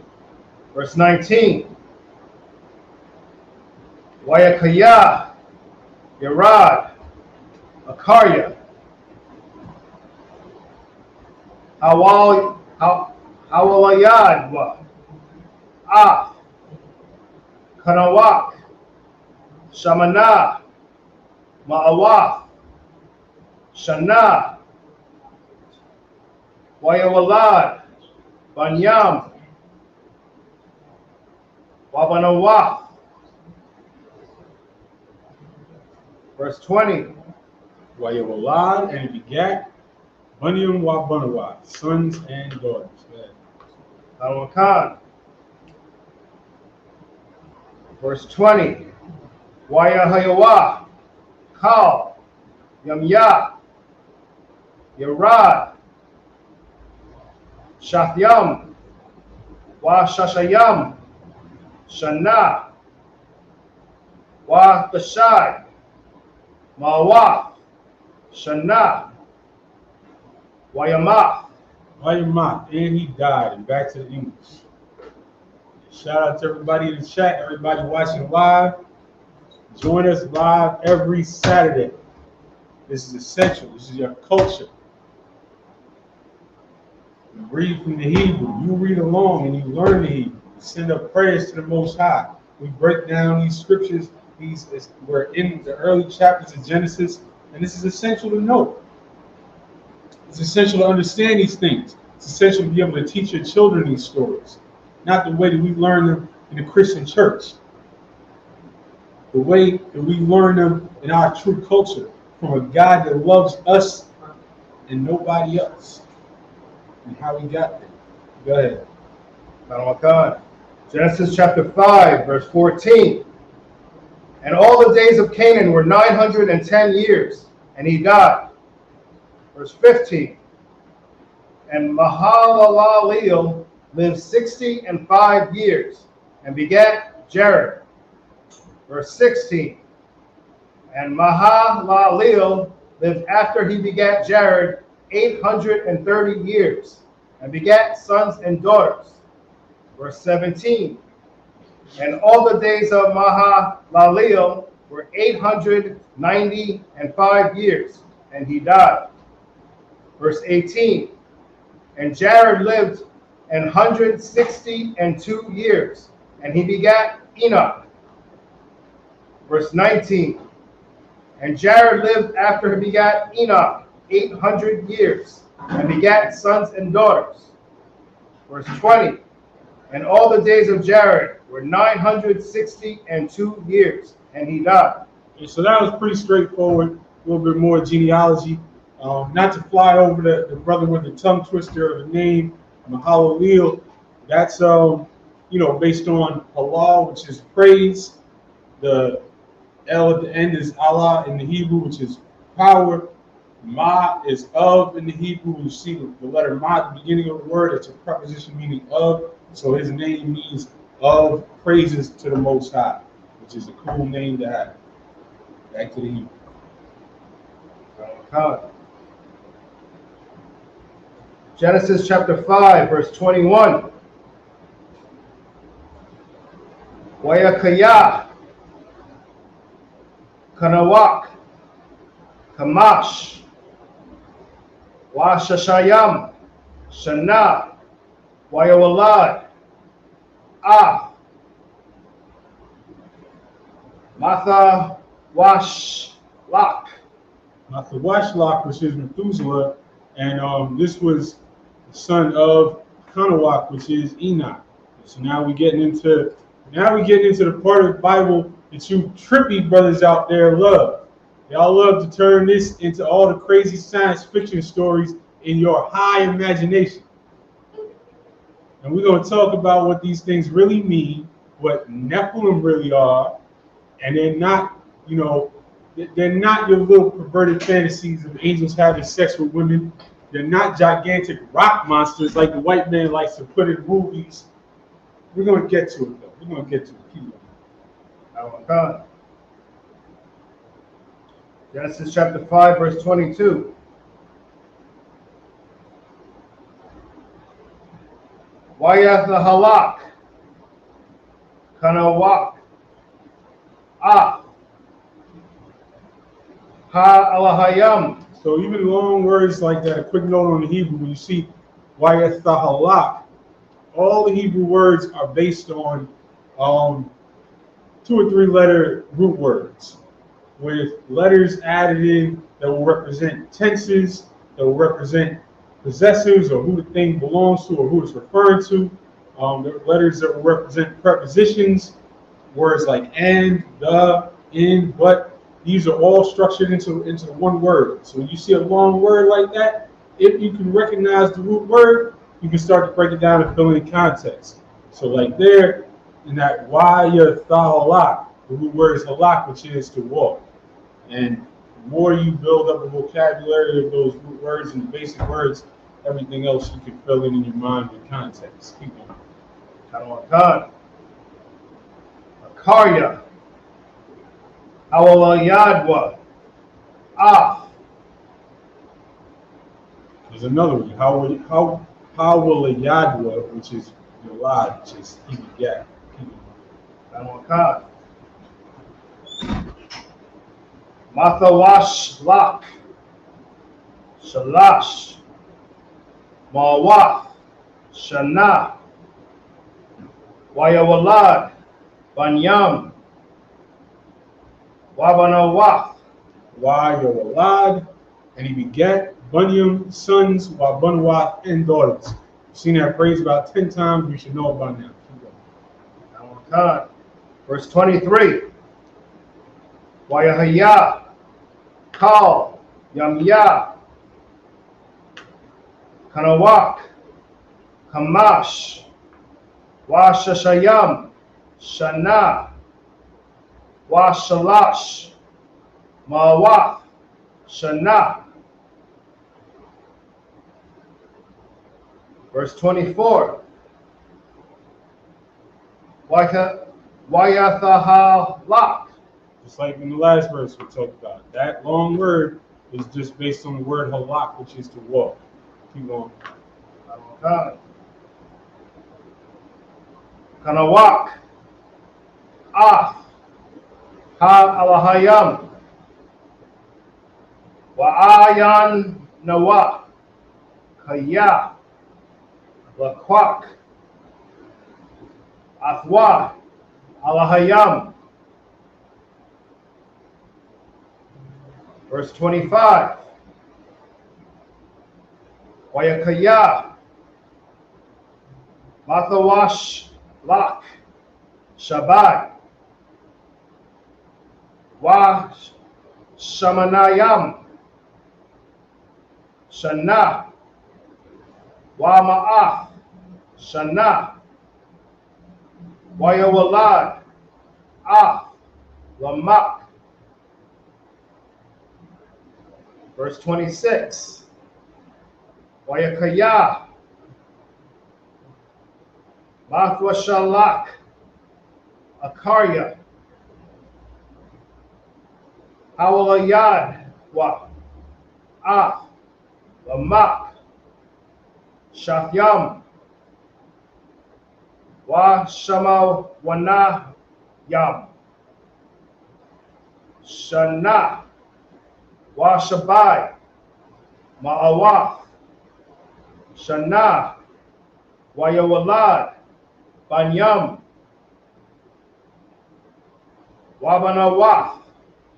Verse 19. Wayakaya, Yarad, Akarya, Hawalayadwa, Kanawak, Shamana, Ma'awa, Shana, Wayawalad, Banyam, Wabanawa. Verse 20. Wayawalad, and he begat Bunyam Wabanawa, sons and daughters. Go ahead. Arawakan. Verse 20. Wayahayawa, Kal, Yamya, Yarad, Shathyam, Washashayam, Shana, Watashai, Mawa, Shana, Wayama. Wayama, and he died. And back to the English. Shout out to everybody in the chat, everybody watching live. Join us live every Saturday. This is essential. This is your culture. You read from the Hebrew. You read along and you learn the Hebrew. You send up prayers to the Most High. We break down these scriptures. We're in the early chapters of Genesis, and this is essential to know. It's essential to understand these things. It's essential to be able to teach your children these stories. Not the way that we learn them in the Christian church. The way that we learn them in our true culture from a God that loves us and nobody else. And how we got there. Go ahead. Oh my God. Genesis chapter 5, verse 14. And all the days of Canaan were 910 years, and he died. Verse 15. And Mahalaleel lived 65 years, and begat Jared. Verse 16. And Mahalaleel lived after he begat Jared 830 years, and begat sons and daughters. Verse 17. And all the days of Mahalaleel were 895 years, and he died. Verse 18. And Jared lived 162 years, and he begat Enoch. Verse 19. And Jared lived after he begat Enoch 800 years, and begat sons and daughters. Verse 20. And all the days of Jared were 962 years, and he died. And so that was pretty straightforward. A little bit more genealogy. Not to fly over the brother with the tongue twister of the name, Mahalalel. That's based on halal, which is praise. The L at the end is Allah in the Hebrew, which is power. Ma is of in the Hebrew. You see the letter Ma at the beginning of the word. It's a preposition meaning of. So his name means of praises to the Most High, which is a cool name to have. Back to the Hebrew. Genesis chapter 5, verse 21. Wayakaya, Kanawak, Kamash, Washashayam, Shana, Wayawalad, Matha Washlak. Matha Washlak, which is Methuselah, and this was the son of Kanawak, which is Enoch. So now we're getting into the part of the Bible that you trippy brothers out there love. Y'all love to turn this into all the crazy science fiction stories in your high imagination. And we're going to talk about what these things really mean, what Nephilim really are, and they're not your little perverted fantasies of angels having sex with women. They're not gigantic rock monsters like the white man likes to put in movies. We're going to get to it, though. We're going to get to it. Keep going. Genesis chapter 5, verse 22. Wayathahalak, Kanawak, Ha-alahayam. So even long words like that, a quick note on the Hebrew, when you see Wayathahalak, all the Hebrew words are based on 2 or 3 letter root words with letters added in that will represent tenses, that will represent possessors or who the thing belongs to or who it's referring to. There are letters that will represent prepositions, words like and, the, in, but. These are all structured into one word. So when you see a long word like that, if you can recognize the root word, you can start to break it down and fill in context. So like there, in that Wayathahalak, the root word is halak, which is to walk. And the more you build up a vocabulary of those root words and the basic words, everything else you can fill in your mind with context. Keep going. Akarya, Awalayadwa, There's another one. How will a Yadwa, which is Yalad, which is he begat. Mathawashlak, Shalash, Mawaf, Shana, Wayawalad, Banyam, Wabanawaf, Wayawalad, and he begat Bunyam, sons, Wabanawaf, and daughters. You've seen that phrase about 10 times. You should know it by now. Keep going. Verse 23. Wayahaya, Kal, Yamya, Kanawak, Kamash, Washashayam, Shana, Washalash, Mawaf, Shana. Verse 24. Wayathahalak. Just like in the last verse we talked about. That long word is just based on the word halak, which is to walk. Keep going. Kanawak, Ha-alahayam, Wa'ayan Nawa, Kaya, Lakwak, Athwa, Alahayam. Verse 25. Wayakaya. Mathawash Lak. Shabai. Wa Shamanayam. Shana. Wa Ma'ach. Shana. Wayawalad. Ah. Lamak. Verse 26. Wayakaya. Mathwashalak. Akarya. Hawalayad. Wa. Ah. Lamak. Shafyam. Wa Shama Wana Yam. Shana. Wa Shabai. Ma'awaf. Shana. Wa Yawalad. Banyam. Wa Banawaf.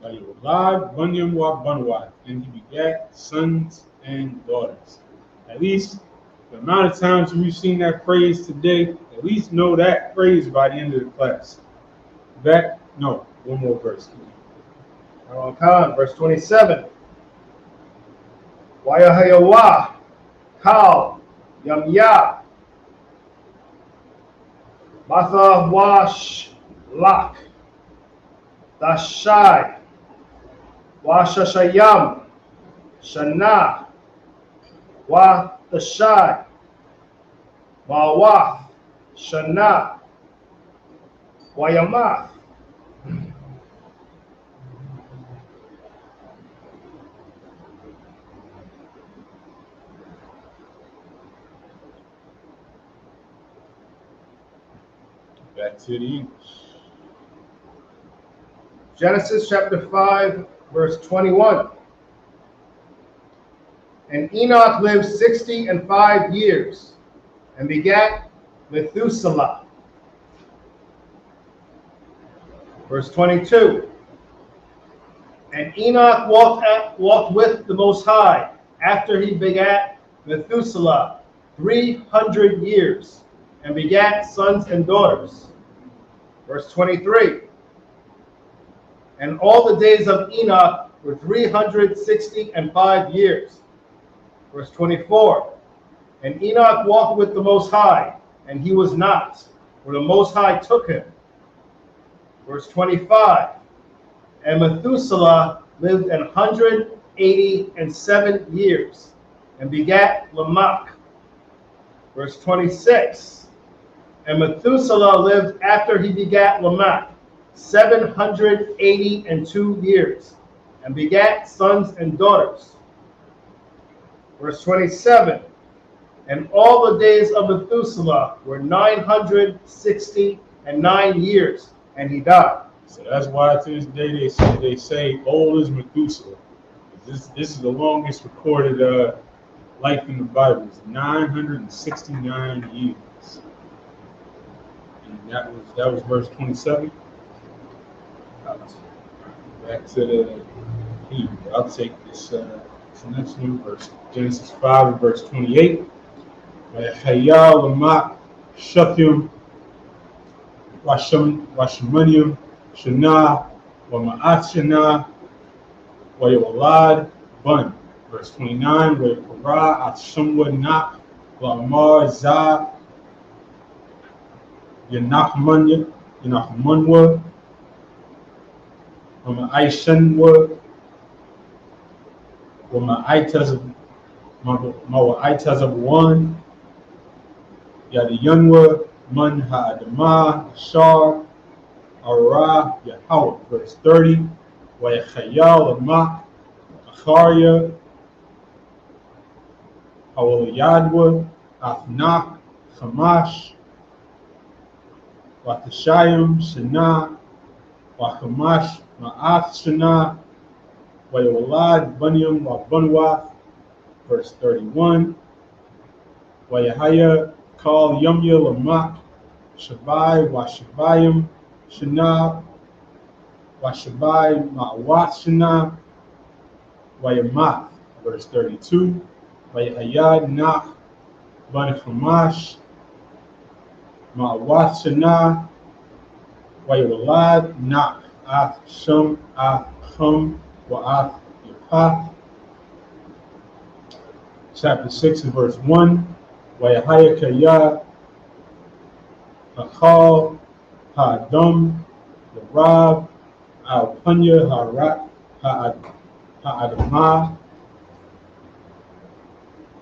Wayawalad, Bunyam, wa Bunwat, and he begat sons and daughters. At least the amount of times we've seen that phrase today, at least know that phrase by the end of the class. One more verse. Verse 27. Wayahayawa. Kal. Yamya. Mathawash Lak. Dashai. Washashayam. Shana. Wa Dashai. Mawaf. Shana. Wayamath. Back to the English. Genesis chapter 5, verse 21. And Enoch lived 65 years and begat Methuselah. Verse 22. And Enoch walked with the Most High after he begat Methuselah 300 years and begat sons and daughters. Verse 23. And all the days of Enoch were 365 years. Verse 24. And Enoch walked with the Most High, and he was not, for the Most High took him. Verse 25. And Methuselah lived 187 years, and begat Lamech. Verse 26. And Methuselah lived after he begat Lamech 782 years, and begat sons and daughters. Verse 27. And all the days of Methuselah were 969 years, and he died. So that's why to this day they say old is Methuselah. This is the longest recorded life in the Bible. It's 969 years. And that was verse 27. Back to the Hebrew. I'll take this next new verse. Genesis 5 and verse 28. Hayal Lamak Shakim Washamanium Shana Wama'at Shana Wayawalad Bun. Verse 29. Wayakara Atshamwa Nak Lamar Za Yanachmanwa Wama'aishanwa Wama'aitas of one Yadiyanwa Man Ha'adama Shar Ara Yahweh. Verse 30. Wayachayal Amak Acharya Hawalayadwa Afnak Hamash Watashayim Shana Wachamash Ma'ath Shana Wayawalad Bunyam Wabunwath. Verse 31. Wayahaya Kal Yumya Lamak Shabai Washabayim Shana Washabai Ma'awath Shana Wayamath, verse 32. Wayahayad Nach, Banachamash, Ma'awath Shana, Wayawalad Nach, Ath Shum, Ath Chum, Wa'ath Yapath. Chapter 6 and verse 1. Wayahayakaya, Achal, Ha'adam, Yarab, Al-Punya, Ha'arat, Ha'adamah,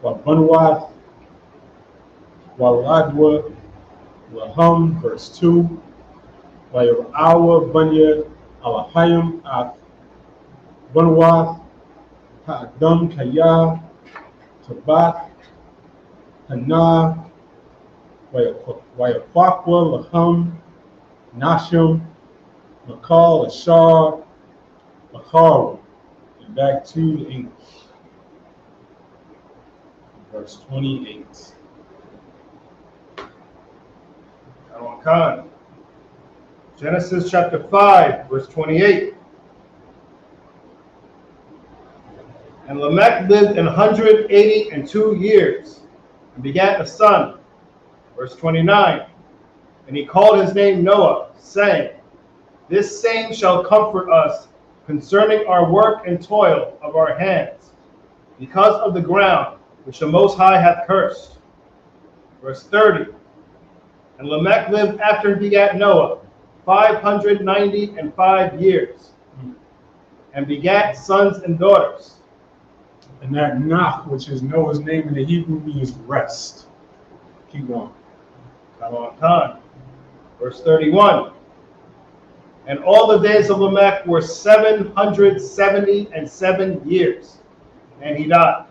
Wabanwath, Waladwa, Lahum, verse 2. Wayarawa, Bunya, Alahayim, Banwath, Ha'adam, Kaya, Tabath, Hana, Wayakwakwa, Lahum, Nashim, Makal, Ashar, Makar. And back to the English. Verse 28. Khan. Genesis chapter 5, verse 28. And Lamech lived 182 years and begat a son. Verse 29. And he called his name Noah, saying, This same shall comfort us concerning our work and toil of our hands, because of the ground which the Most High hath cursed. Verse 30. And Lamech lived after he begat Noah 595 years, and begat sons and daughters. And that Nach, which is Noah's name in the Hebrew, means rest. Keep going. Come on, time. Verse 31. And all the days of Lamech were 777 years, and he died.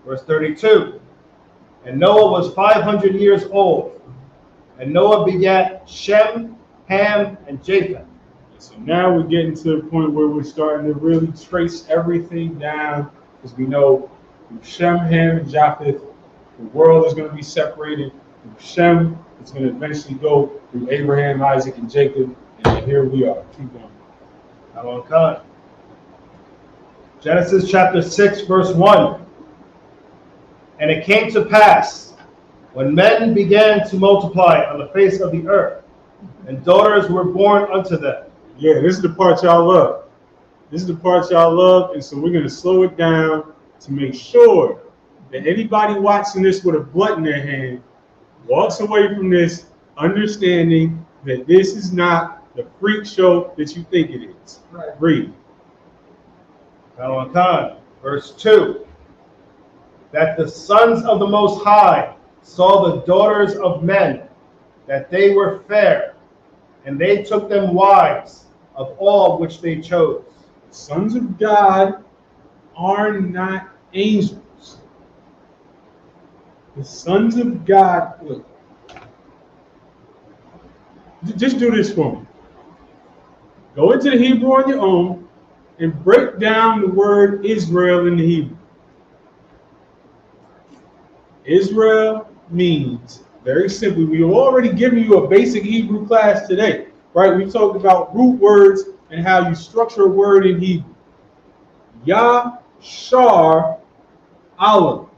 Verse 32. And Noah was 500 years old, and Noah begat Shem, Ham, and Japheth. So now we're getting to the point where we're starting to really trace everything down, because we know through Shem, Ham, and Japheth, the world is going to be separated. Through Shem, it's going to eventually go through Abraham, Isaac, and Jacob, and here we are. Keep going. Come on, come. Genesis chapter 6, verse 1. And it came to pass, when men began to multiply on the face of the earth, and daughters were born unto them. Yeah, this is the part y'all love. This is the part y'all love, and so we're going to slow it down to make sure that anybody watching this with a blunt in their hand walks away from this understanding that this is not the freak show that you think it is. Right. Read. Come on, come. Verse 2. That the sons of the Most High saw the daughters of men, that they were fair, and they took them wives of all which they chose. The sons of God are not angels. The sons of God, look, just do this for me. Go into the Hebrew on your own and break down the word Israel in the Hebrew. Israel means, very simply, we've already given you a basic Hebrew class today, right? We talked about root words and how you structure a word in Hebrew. Yashar Aleph.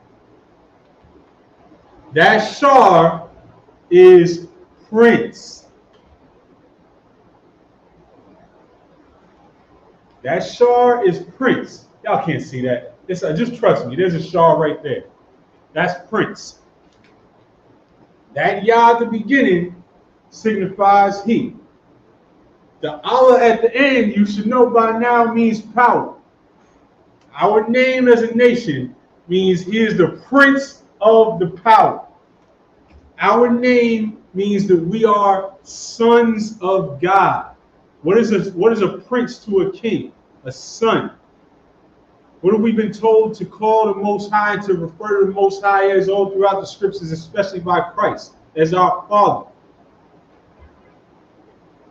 That Shar is prince. That Shar is prince. Y'all can't see that. Just trust me. There's a Shar right there. That's prince. That Yah at the beginning signifies he. The Allah at the end, you should know by now, means power. Our name as a nation means he is the prince of the power. Our name means that we are sons of God. What is a prince to a king? A son. What have we been told to call the Most High, to refer to the Most High as all throughout the scriptures, especially by Christ, as our Father?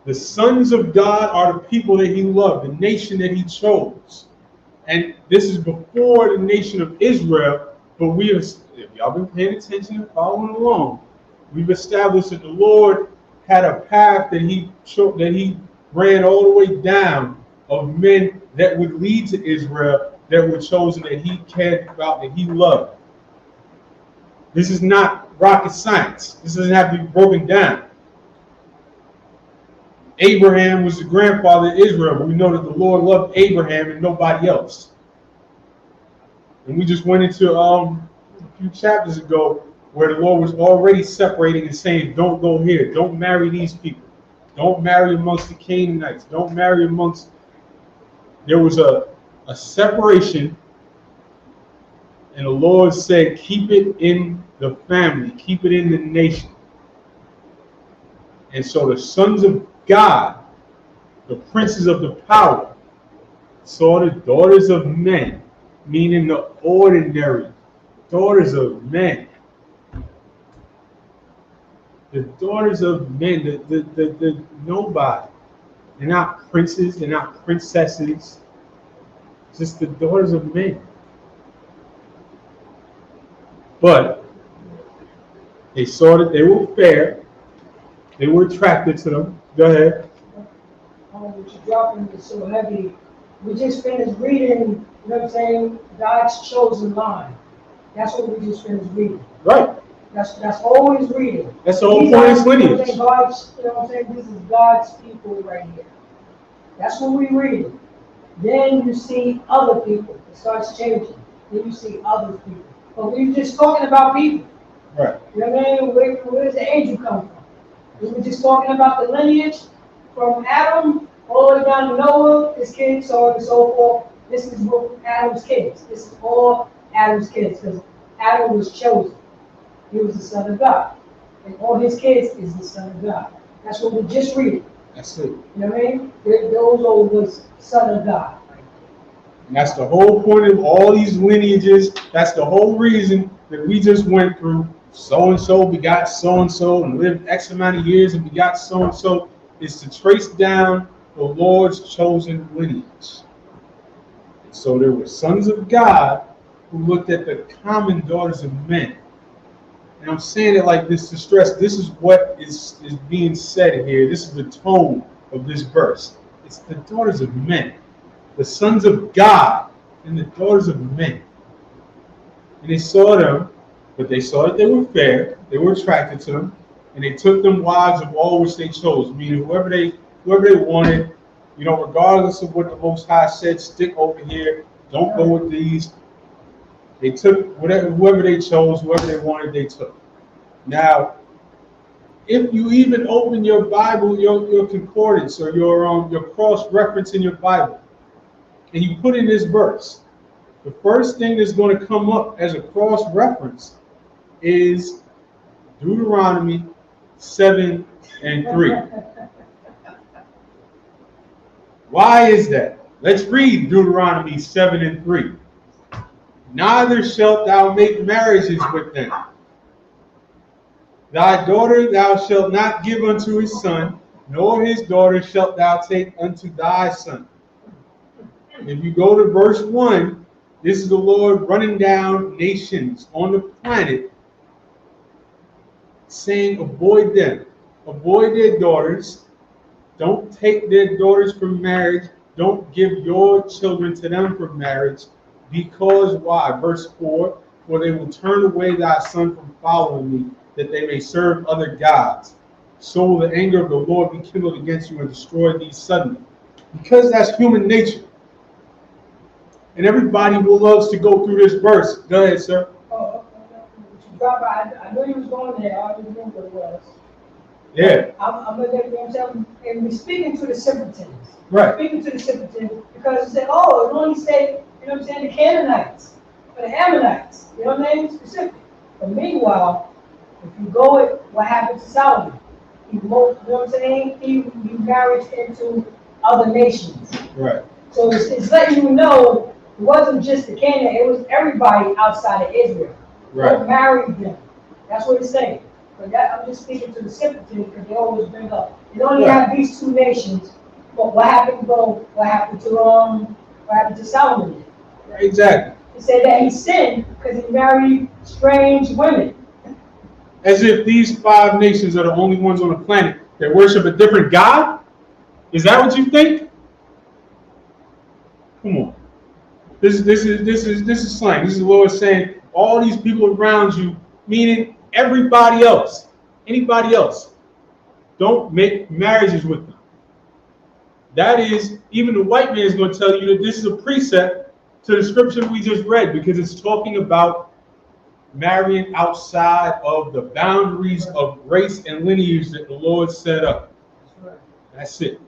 The sons of God are the people that he loved, the nation that he chose. And this is before the nation of Israel, but we have, if y'all been paying attention and following along, we've established that the Lord had a path that he ran all the way down of men that would lead to Israel, that were chosen, that he cared about, that he loved. This is not rocket science. This doesn't have to be broken down. Abraham was the grandfather of Israel, but we know that the Lord loved Abraham and nobody else. And we just went into a few chapters ago where the Lord was already separating and saying, don't go here, don't marry these people, don't marry amongst the Canaanites, don't marry amongst. There was a separation, and the Lord said, keep it in the family, keep it in the nation. And so the sons of God, the princes of the power, saw the daughters of men, meaning the ordinary daughters of men. The daughters of men, the nobody. They're not princes, they're not princesses. Just the daughters of men. But they saw that they were fair. They were attracted to them. Go ahead. What you're dropping is so heavy. We just finished reading, you know what I'm saying, God's chosen line. That's what we just finished reading. Right. That's always reading. That's the whole point of lineage. God's, you know what I'm saying? This is God's people right here. That's what we read. Then you see other people. It starts changing. Then you see other people. But we were just talking about people. Right. You know what I mean? Where does the angel come from? We were just talking about the lineage from Adam all the way down to Noah, his kids, so on and so forth. This is what Adam's kids. This is all Adam's kids because Adam was chosen. He was the son of God. And all his kids is the son of God. That's what we just read. That's it. You know what I mean? Those all was son of God. And that's the whole point of all these lineages. That's the whole reason that we just went through. So-and-so begot so-and-so and lived X amount of years and begot so-and-so, is to trace down the Lord's chosen lineage. And so there were sons of God who looked at the common daughters of men. And I'm saying it like this to stress, this is what is being said here. This is the tone of this verse. It's the daughters of men. The sons of God and the daughters of men. And they saw them, but they saw that they were fair, they were attracted to them, and they took them wives of all which they chose, meaning whoever they wanted, you know, regardless of what the Most High said, stick over here, don't go with these. They took whoever they chose, whoever they wanted, they took. Now, if you even open your Bible, your concordance or your cross-reference in your Bible, and you put in this verse, the first thing that's going to come up as a cross-reference is Deuteronomy 7:3. Why is that? Let's read Deuteronomy 7:3. Neither shalt thou make marriages with them. Thy daughter thou shalt not give unto his son, nor his daughter shalt thou take unto thy son. If you go to verse 1, this is the Lord running down nations on the planet, saying, avoid them. Avoid their daughters. Don't take their daughters for marriage. Don't give your children to them for marriage. Because why? Verse 4, for they will turn away thy son from following me, that they may serve other gods. So will the anger of the Lord be kindled against you and destroy thee suddenly. Because that's human nature. And everybody will loves to go through this verse. Go ahead, sir. I knew you was going there. I didn't know what it was. Yeah. I'm going to let you know, and we're speaking to the simpletons. Right. Speaking to the simpletons because they say, oh, it only say, you know what I'm saying, the Canaanites or the Ammonites. You know what I mean? Specific. But meanwhile, if you go with what happened to Solomon, you know what I'm saying? He married into other nations. Right. So it's letting you know it wasn't just the Canaanites, it was everybody outside of Israel. Right. They married them. That's what it's saying. But that, I'm just speaking to the simpletons because they always bring up. They only have these two nations. But what happened to Solomon? Right, exactly. He said that he sinned because he married strange women. As if these 5 nations are the only ones on the planet that worship a different God? Is that what you think? Come on. This is slang. This is the Lord saying all these people around you, meaning everybody else, anybody else, don't make marriages with them. That is, even the white man is going to tell you that this is a precept to the scripture we just read, because it's talking about marrying outside of the boundaries of race and lineage that the Lord set up. That's it.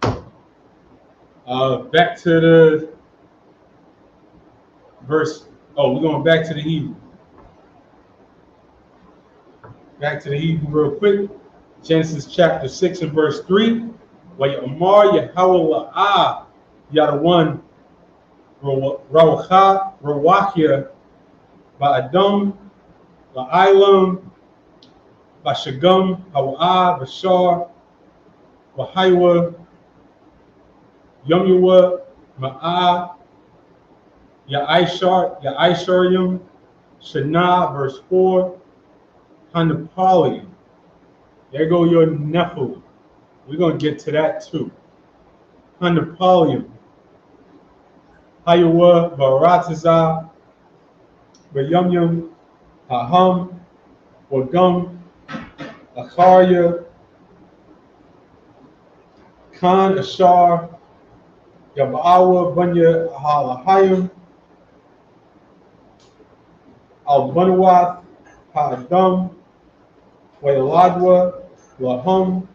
Back to the verse. Oh, we're going back to the Hebrew. Back to the Hebrew real quick. Genesis chapter 6 and verse 3. Wayamar Yahawah Yadawan Rawcha Rawachya Ba'adam Ba'ailam Bashagam Hawa Bashar Wahaiwa Yomyawa Ma'a Ya'isharyum Shana, verse 4. Hanapali. There go your Nephilim. We're going to get to that too. Hanapalium. Hayawa Barataza. Bayumyum. Haham. Wagum. Acharya. Khan Ashar. Yabawa Bunya Halahayim. Al-Bunawath. Ha'adam. Wailadwa. Lahum.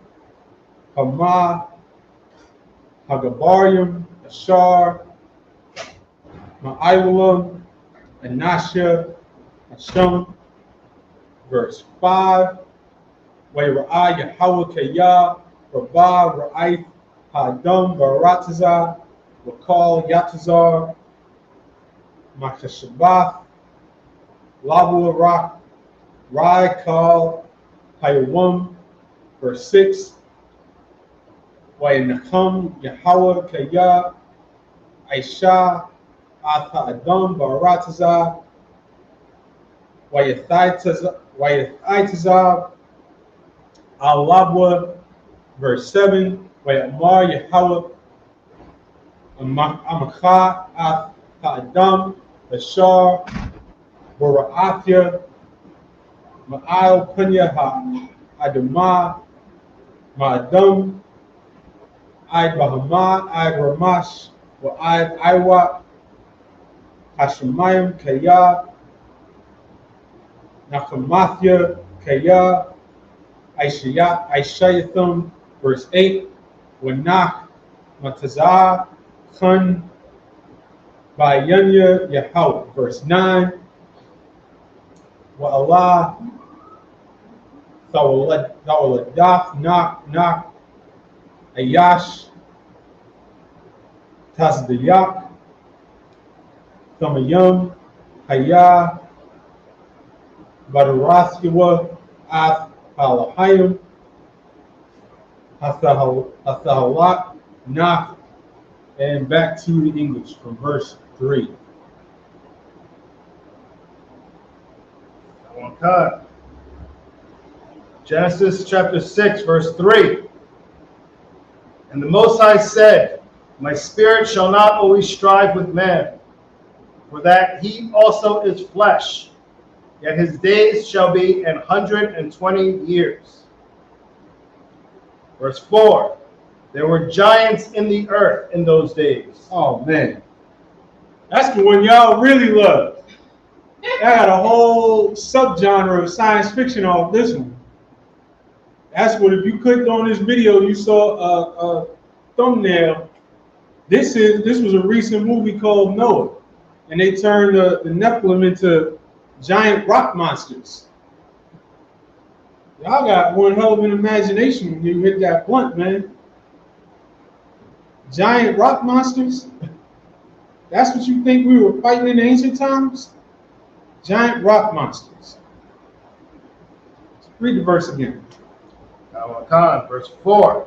Hama. Hagabarium. Ashar. Ma'iwalam. Anasha. Hashem. Verse 5. Waira'ah Yahawah Kayah. Rabah Ra'ith. Ha'adam Barataza. Wakal Yatazar. Makashabath. Labu Rak. Rai Kal. Hayawam. Verse 6. Wayanakam Yahawah Kayah. Aisha. Atha Adam Barataza. Wayathaitazab. Al-Labwa. Verse 7. Wayamar Yahawah Amakha Atha Adam Bashar Wara'athya Ma'al Punya Adama Ma'adam Id Bahama Id Ramash Wa'id Iwa Hashemayim Kaya Nakamathya Kaya Aishayatham. Verse 8. Wanach Matazah Khan Bayanya Yahawah. Verse 9. Wa'allah Thawaladaf Nak Ayash Tasdayak Thamayam Hayah Badarathyawa Ath Halahayim Hathahalat Nak. And back to the English from verse 3. Okay. Genesis chapter 6, verse 3. And the Most High said, My spirit shall not always strive with man, for that he also is flesh, yet his days shall be 120 years. Verse 4. There were giants in the earth in those days. Oh man, that's the one y'all really love. I got a whole subgenre of science fiction off this one. That's what, if you clicked on this video, you saw a thumbnail. This was a recent movie called Noah, and they turned the Nephilim into giant rock monsters. Y'all got one hell of an imagination when you hit that blunt, man. Giant rock monsters? That's what you think we were fighting in ancient times? Giant rock monsters. Read the verse again. Verse 4.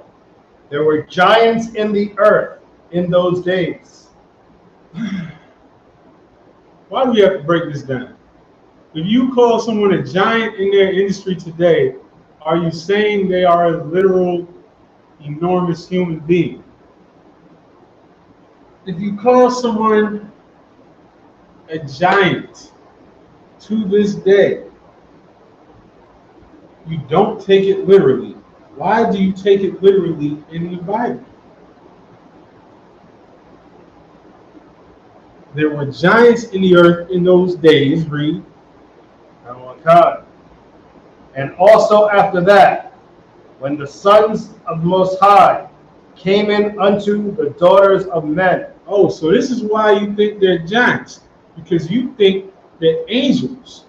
There were giants in the earth in those days. Why do we have to break this down? If you call someone a giant in their industry today, are you saying they are a literal, enormous human being? if you call someone a giant to this day, you don't take it literally. Why do you take it literally in the Bible? There were giants in the earth in those days, read. God. And also after that, when the sons of the Most High came in unto the daughters of men. Oh, so this is why you think they're giants, because you think that angels,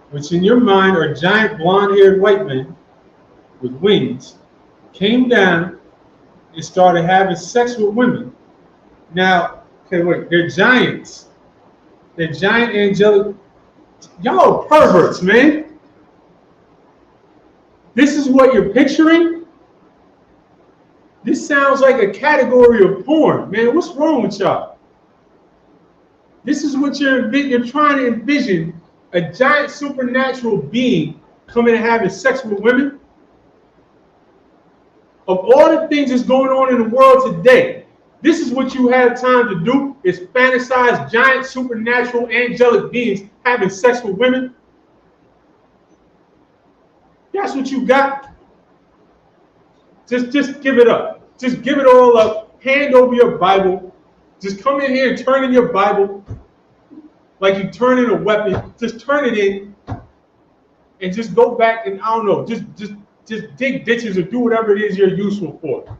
which in your mind are giant blonde-haired white men with wings, came down and started having sex with women. Now, okay, wait, they're giants. They're giant angelic. Y'all are perverts, man. This is what you're picturing? This sounds like a category of porn, man. What's wrong with y'all? This is what you're trying to envision, a giant supernatural being coming and having sex with women? Of all the things that's going on in the world today, this is what you have time to do, is fantasize giant supernatural angelic beings having sex with women? That's what you got? Just give it up. Just give it all up. Hand over your Bible. Just come in here and turn in your Bible like you turn in a weapon. Just turn it in and just go back and, I don't know, just dig ditches or do whatever it is you're useful for.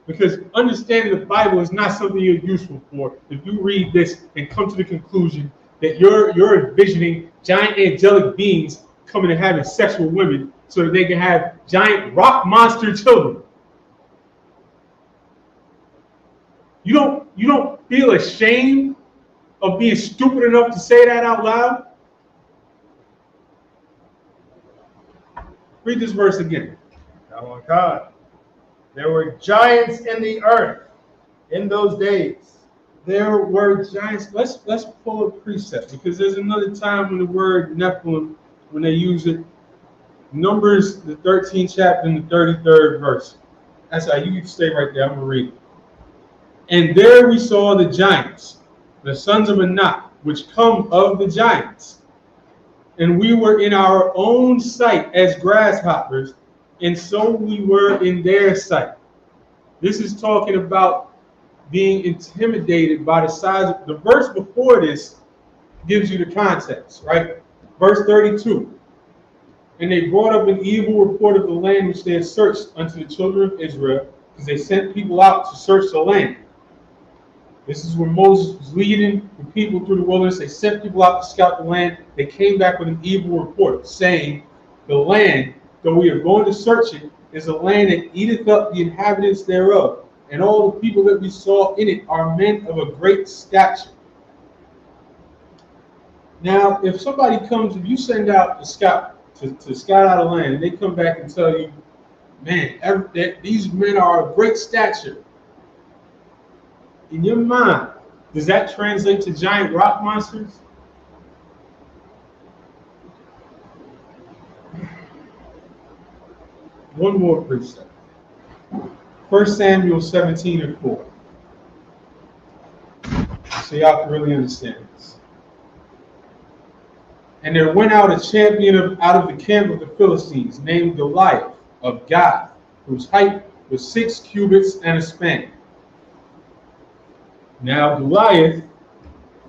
Because understanding the Bible is not something you're useful for if you read this and come to the conclusion that you're envisioning giant angelic beings coming and having sex with women so that they can have giant rock monster children. You don't feel ashamed of being stupid enough to say that out loud? Read this verse again. Oh God. There were giants in the earth in those days. There were giants. Let's pull a precept, because there's another time when the word Nephilim, when they use it, Numbers, the 13th chapter and the 33rd verse. That's how you can stay right there. I'm going to read it. And there we saw the giants, the sons of Anak, which come of the giants. And we were in our own sight as grasshoppers, and so we were in their sight. This is talking about being intimidated by the size of the verse before this gives you the context, right? Verse 32. And they brought up an evil report of the land which they had searched unto the children of Israel, because they sent people out to search the land. This is where Moses was leading the people through the wilderness. They sent people out to scout the land. They came back with an evil report, saying, the land, though we are going to search it, is a land that eateth up the inhabitants thereof. And all the people that we saw in it are men of a great stature. Now, if somebody comes, if you send out a scout to scout out a land, and they come back and tell you, man, these men are of great stature, in your mind, does that translate to giant rock monsters? One more precept. 1 Samuel 17:4. So y'all can really understand this. And there went out a champion out of the camp of the Philistines, named Goliath of Gath, whose height was 6 cubits and a span. Now Goliath,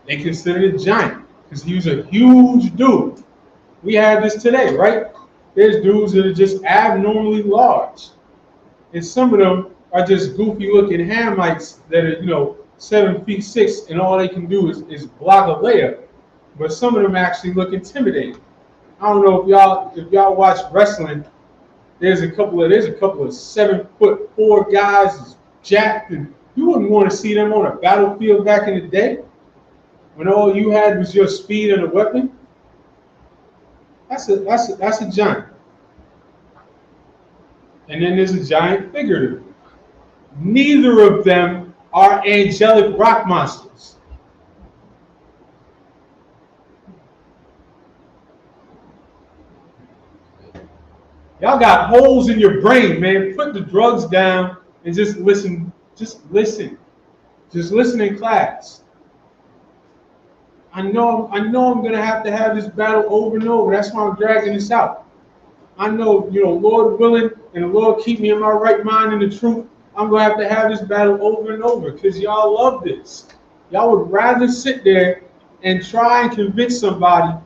they considered a giant because he was a huge dude. We have this today, right? There's dudes that are just abnormally large. And some of them are just goofy looking Hamites that are, 7'6", and all they can do is block a layup. But some of them actually look intimidating. I don't know if y'all watch wrestling. There's a couple of 7'4" guys jacked, and you wouldn't want to see them on a battlefield back in the day when all you had was your speed and a weapon. That's a giant. And then there's a giant figurative. Neither of them are angelic rock monsters. Y'all got holes in your brain, man. Put the drugs down and just listen Just listen. Just listen in class. I know I'm gonna have to have this battle over and over. That's why I'm dragging this out. I know, Lord willing, and the Lord keep me in my right mind and the truth, I'm gonna have this battle over and over because y'all love this. Y'all would rather sit there and try and convince somebody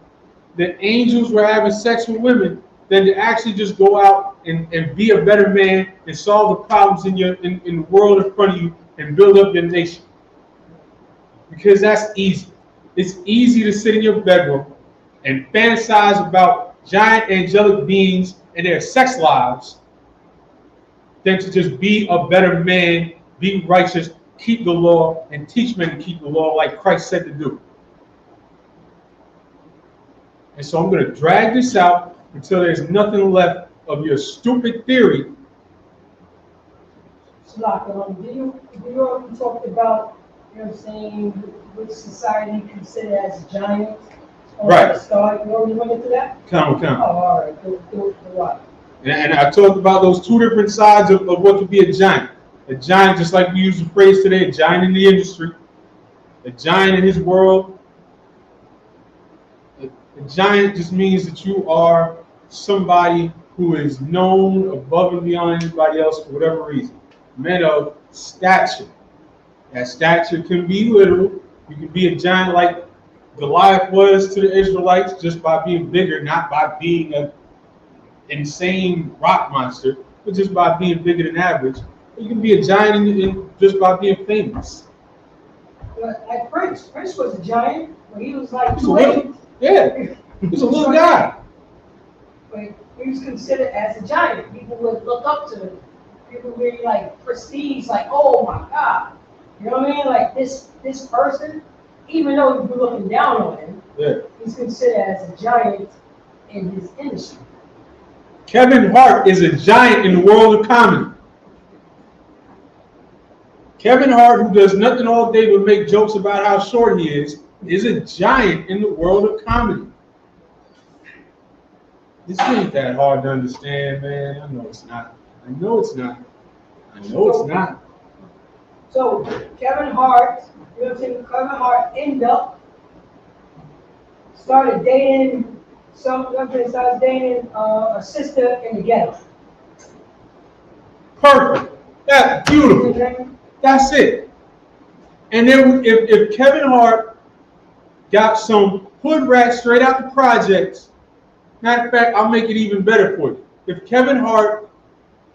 that angels were having sex with women than to actually just go out and be a better man and solve the problems in the world in front of you and build up your nation. Because that's easy. It's easy to sit in your bedroom and fantasize about giant angelic beings and their sex lives than to just be a better man, be righteous, keep the law, and teach men to keep the law like Christ said to do. And so I'm going to drag this out until there's nothing left of your stupid theory. Did you already talked about, saying which society considered as giant? Right. Start, you already went into that? Come. Oh, all right. Go right. And I talked about those two different sides of what could be a giant. A giant, just like we use the phrase today, a giant in the industry, a giant in his world. A giant just means that you are somebody who is known above and beyond anybody else for whatever reason. Men of stature. That stature can be literal. You can be a giant like Goliath was to the Israelites just by being bigger, not by being an insane rock monster, but just by being bigger than average. You can be a giant just by being famous. Like Prince was a giant, but he was like 2'8". Yeah, he was a little guy. But he was considered as a giant. People would look up to him. People really like prestige, like, oh my God. You know what I mean? Like this person, even though you're looking down on him, he's considered as a giant in his industry. Kevin Hart is a giant in the world of comedy. Kevin Hart, who does nothing all day but make jokes about how short he is a giant in the world of comedy. This ain't that hard to understand, man. I know it's not. So Kevin Hart, Kevin Hart ended up started dating a sister in the ghetto. Perfect. That's beautiful. That's it. And then if Kevin Hart got some hood rat straight out the projects, matter of fact, I'll make it even better for you. If Kevin Hart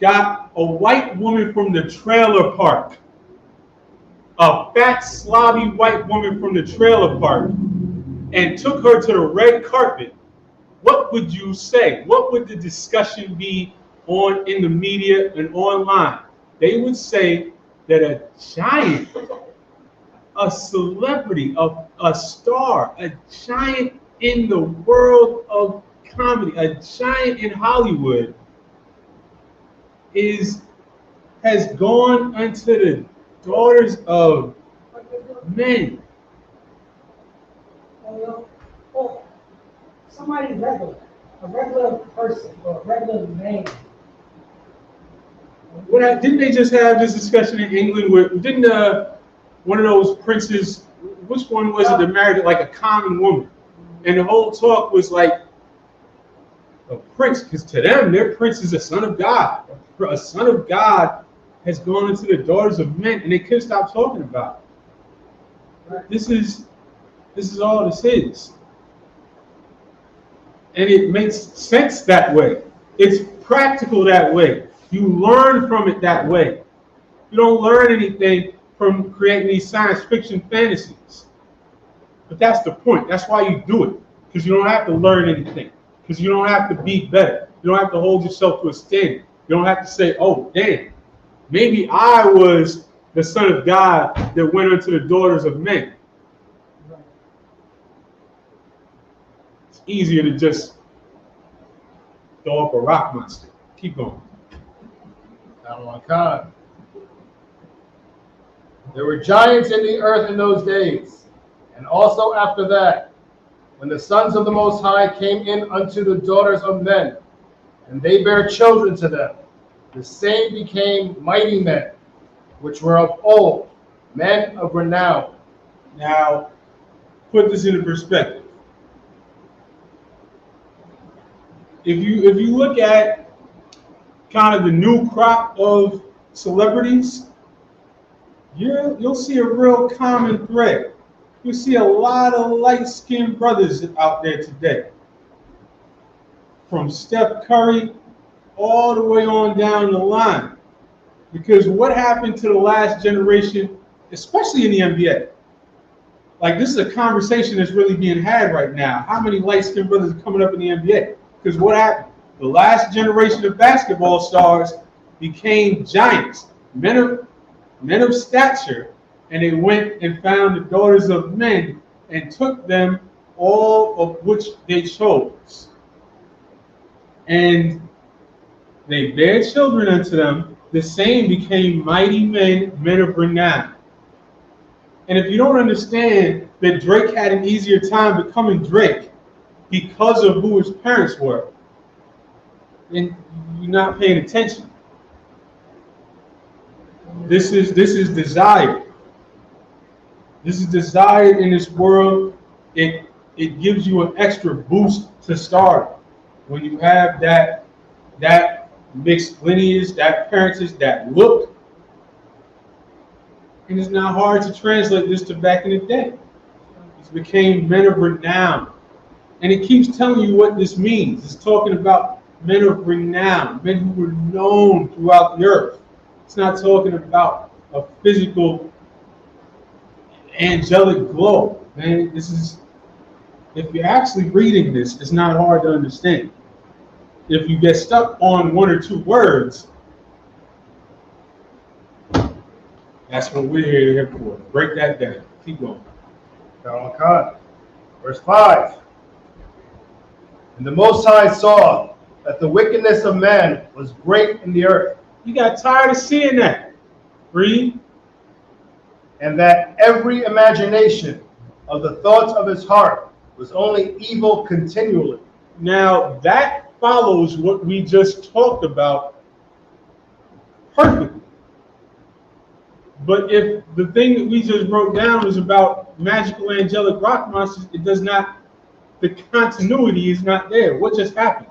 got a white woman from the trailer park, a fat, slobby white woman from the trailer park, and took her to the red carpet, what would you say? What would the discussion be in the media and online? They would say that a giant, a celebrity, a star, a giant in the world of comedy, a giant in Hollywood has gone unto the daughters of men. Oh, somebody regular, a regular person or a regular man. Didn't they just have this discussion in England didn't one of those princes, which one was it that married like a common woman? And the whole talk was like a prince, because to them, their prince is a son of God. A son of God has gone into the daughters of men, and they couldn't stop talking about it. This is all this is. And it makes sense that way. It's practical that way. You learn from it that way. You don't learn anything from creating these science fiction fantasies. But that's the point. That's why you do it. Because you don't have to learn anything. Because you don't have to be better. You don't have to hold yourself to a standard. You don't have to say, oh, damn, maybe I was the son of God that went unto the daughters of men. It's easier to just throw up a rock monster. Keep going. There were giants in the earth in those days, and also after that, when the sons of the Most High came in unto the daughters of men, and they bare children to them, the same became mighty men, which were of old, men of renown. Now, put this into perspective. If you look at kind of the new crop of celebrities, you'll see a real common thread. You see a lot of light-skinned brothers out there today. From Steph Curry all the way on down the line. Because what happened to the last generation, especially in the NBA? Like, this is a conversation that's really being had right now. How many light-skinned brothers are coming up in the NBA? Because what happened? The last generation of basketball stars became giants, men of stature, and they went and found the daughters of men and took them, all of which they chose. And they bare children unto them. The same became mighty men, men of renown. And if you don't understand that Drake had an easier time becoming Drake because of who his parents were, then you're not paying attention. This is desired. This is desired in this world. It gives you an extra boost to start when you have that mixed lineage, that parentage, that look. And it's not hard to translate this to back in the day. It became men of renown. And it keeps telling you what this means. It's talking about men of renown, men who were known throughout the earth. It's not talking about a physical angelic glow. Man, this is, if you're actually reading this, it's not hard to understand. If you get stuck on one or two words, that's what we're here for. Break that down. Keep going. Verse 5. And the Most High saw that the wickedness of man was great in the earth. You got tired of seeing that. Read. And that every imagination of the thoughts of his heart was only evil continually. Now that follows what we just talked about perfectly. But if the thing that we just wrote down is about magical angelic rock monsters, it does not, the continuity is not there. What just happened?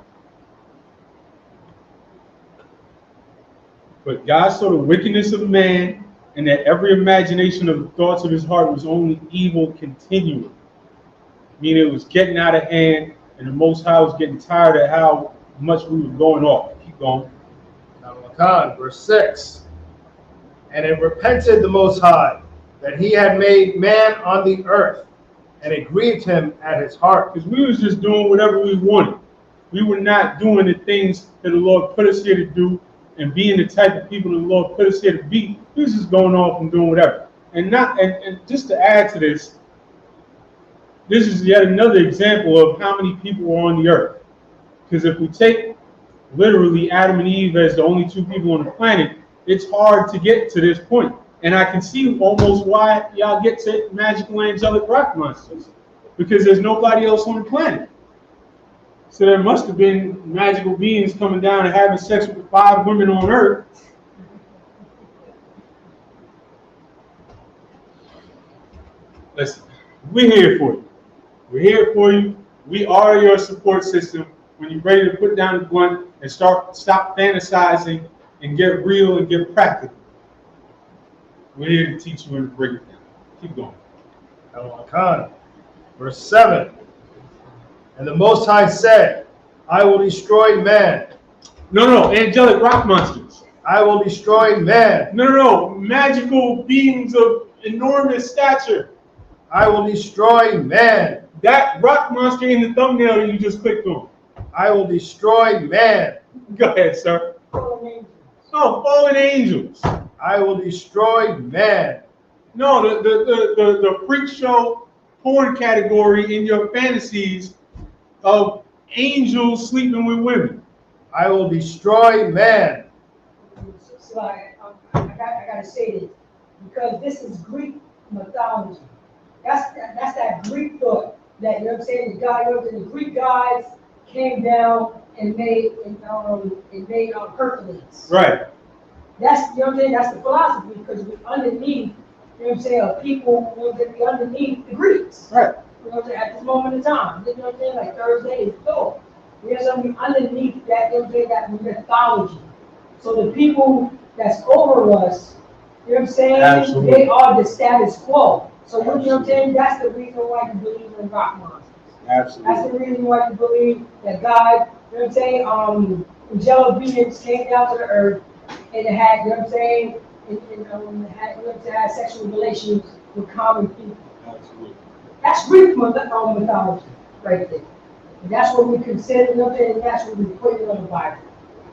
But God saw the wickedness of man, and that every imagination of the thoughts of his heart was only evil continually. Meaning it was getting out of hand, and the Most High was getting tired of how much we were going off. Keep going. Verse 6. And it repented the Most High that he had made man on the earth, and it grieved him at his heart. Because we was just doing whatever we wanted. We were not doing the things that the Lord put us here to do, and being the type of people the Lord put us here to be. We was just going off and doing whatever. And just to add to this, this is yet another example of how many people are on the earth. Because if we take literally Adam and Eve as the only two people on the planet, it's hard to get to this point. And I can see almost why y'all get to magical angelic rock monsters. Because there's nobody else on the planet. So there must have been magical beings coming down and having sex with 5 women on earth. Listen, we're here for you. We're here for you. We are your support system. When you're ready to put down the blunt and stop fantasizing and get real and get practical, we're here to teach you and to break it down. Keep going. Verse 7. And the Most High said, I will destroy man. No, angelic rock monsters. I will destroy man. No, magical beings of enormous stature. I will destroy man. That rock monster in the thumbnail that you just clicked on. I will destroy man. Go ahead, sir. Fallen angels. I will destroy man. No, the freak show porn category in your fantasies of angels sleeping with women. I will destroy man. So I gotta say this, because this is Greek mythology. That's that Greek thought that, you know what I'm saying, the Greek gods came down and made Hercules. Right. That's, you know what I'm saying, that's the philosophy, because we're underneath, you know what I'm saying, of people, you know, that be underneath the Greeks. Right. You know what I'm saying, at this moment in time, you know what I'm saying, like Thursday is Thor. You know something underneath that, you know what I'm saying, that mythology. So the people that's over us, you know what I'm saying, Absolutely. they are the status quo. So you know what I'm saying, that's the reason why you believe in rock monsters. That's Absolutely. the reason why you believe that God, you know what I'm saying, angelic beings came down to the earth and it had, you know what I'm saying, had, you know what I'm saying, had sexual relations with common people. Absolutely. That's Greek mythology right there. And that's what we consider, you know what I'm saying, and that's what we put in the Bible.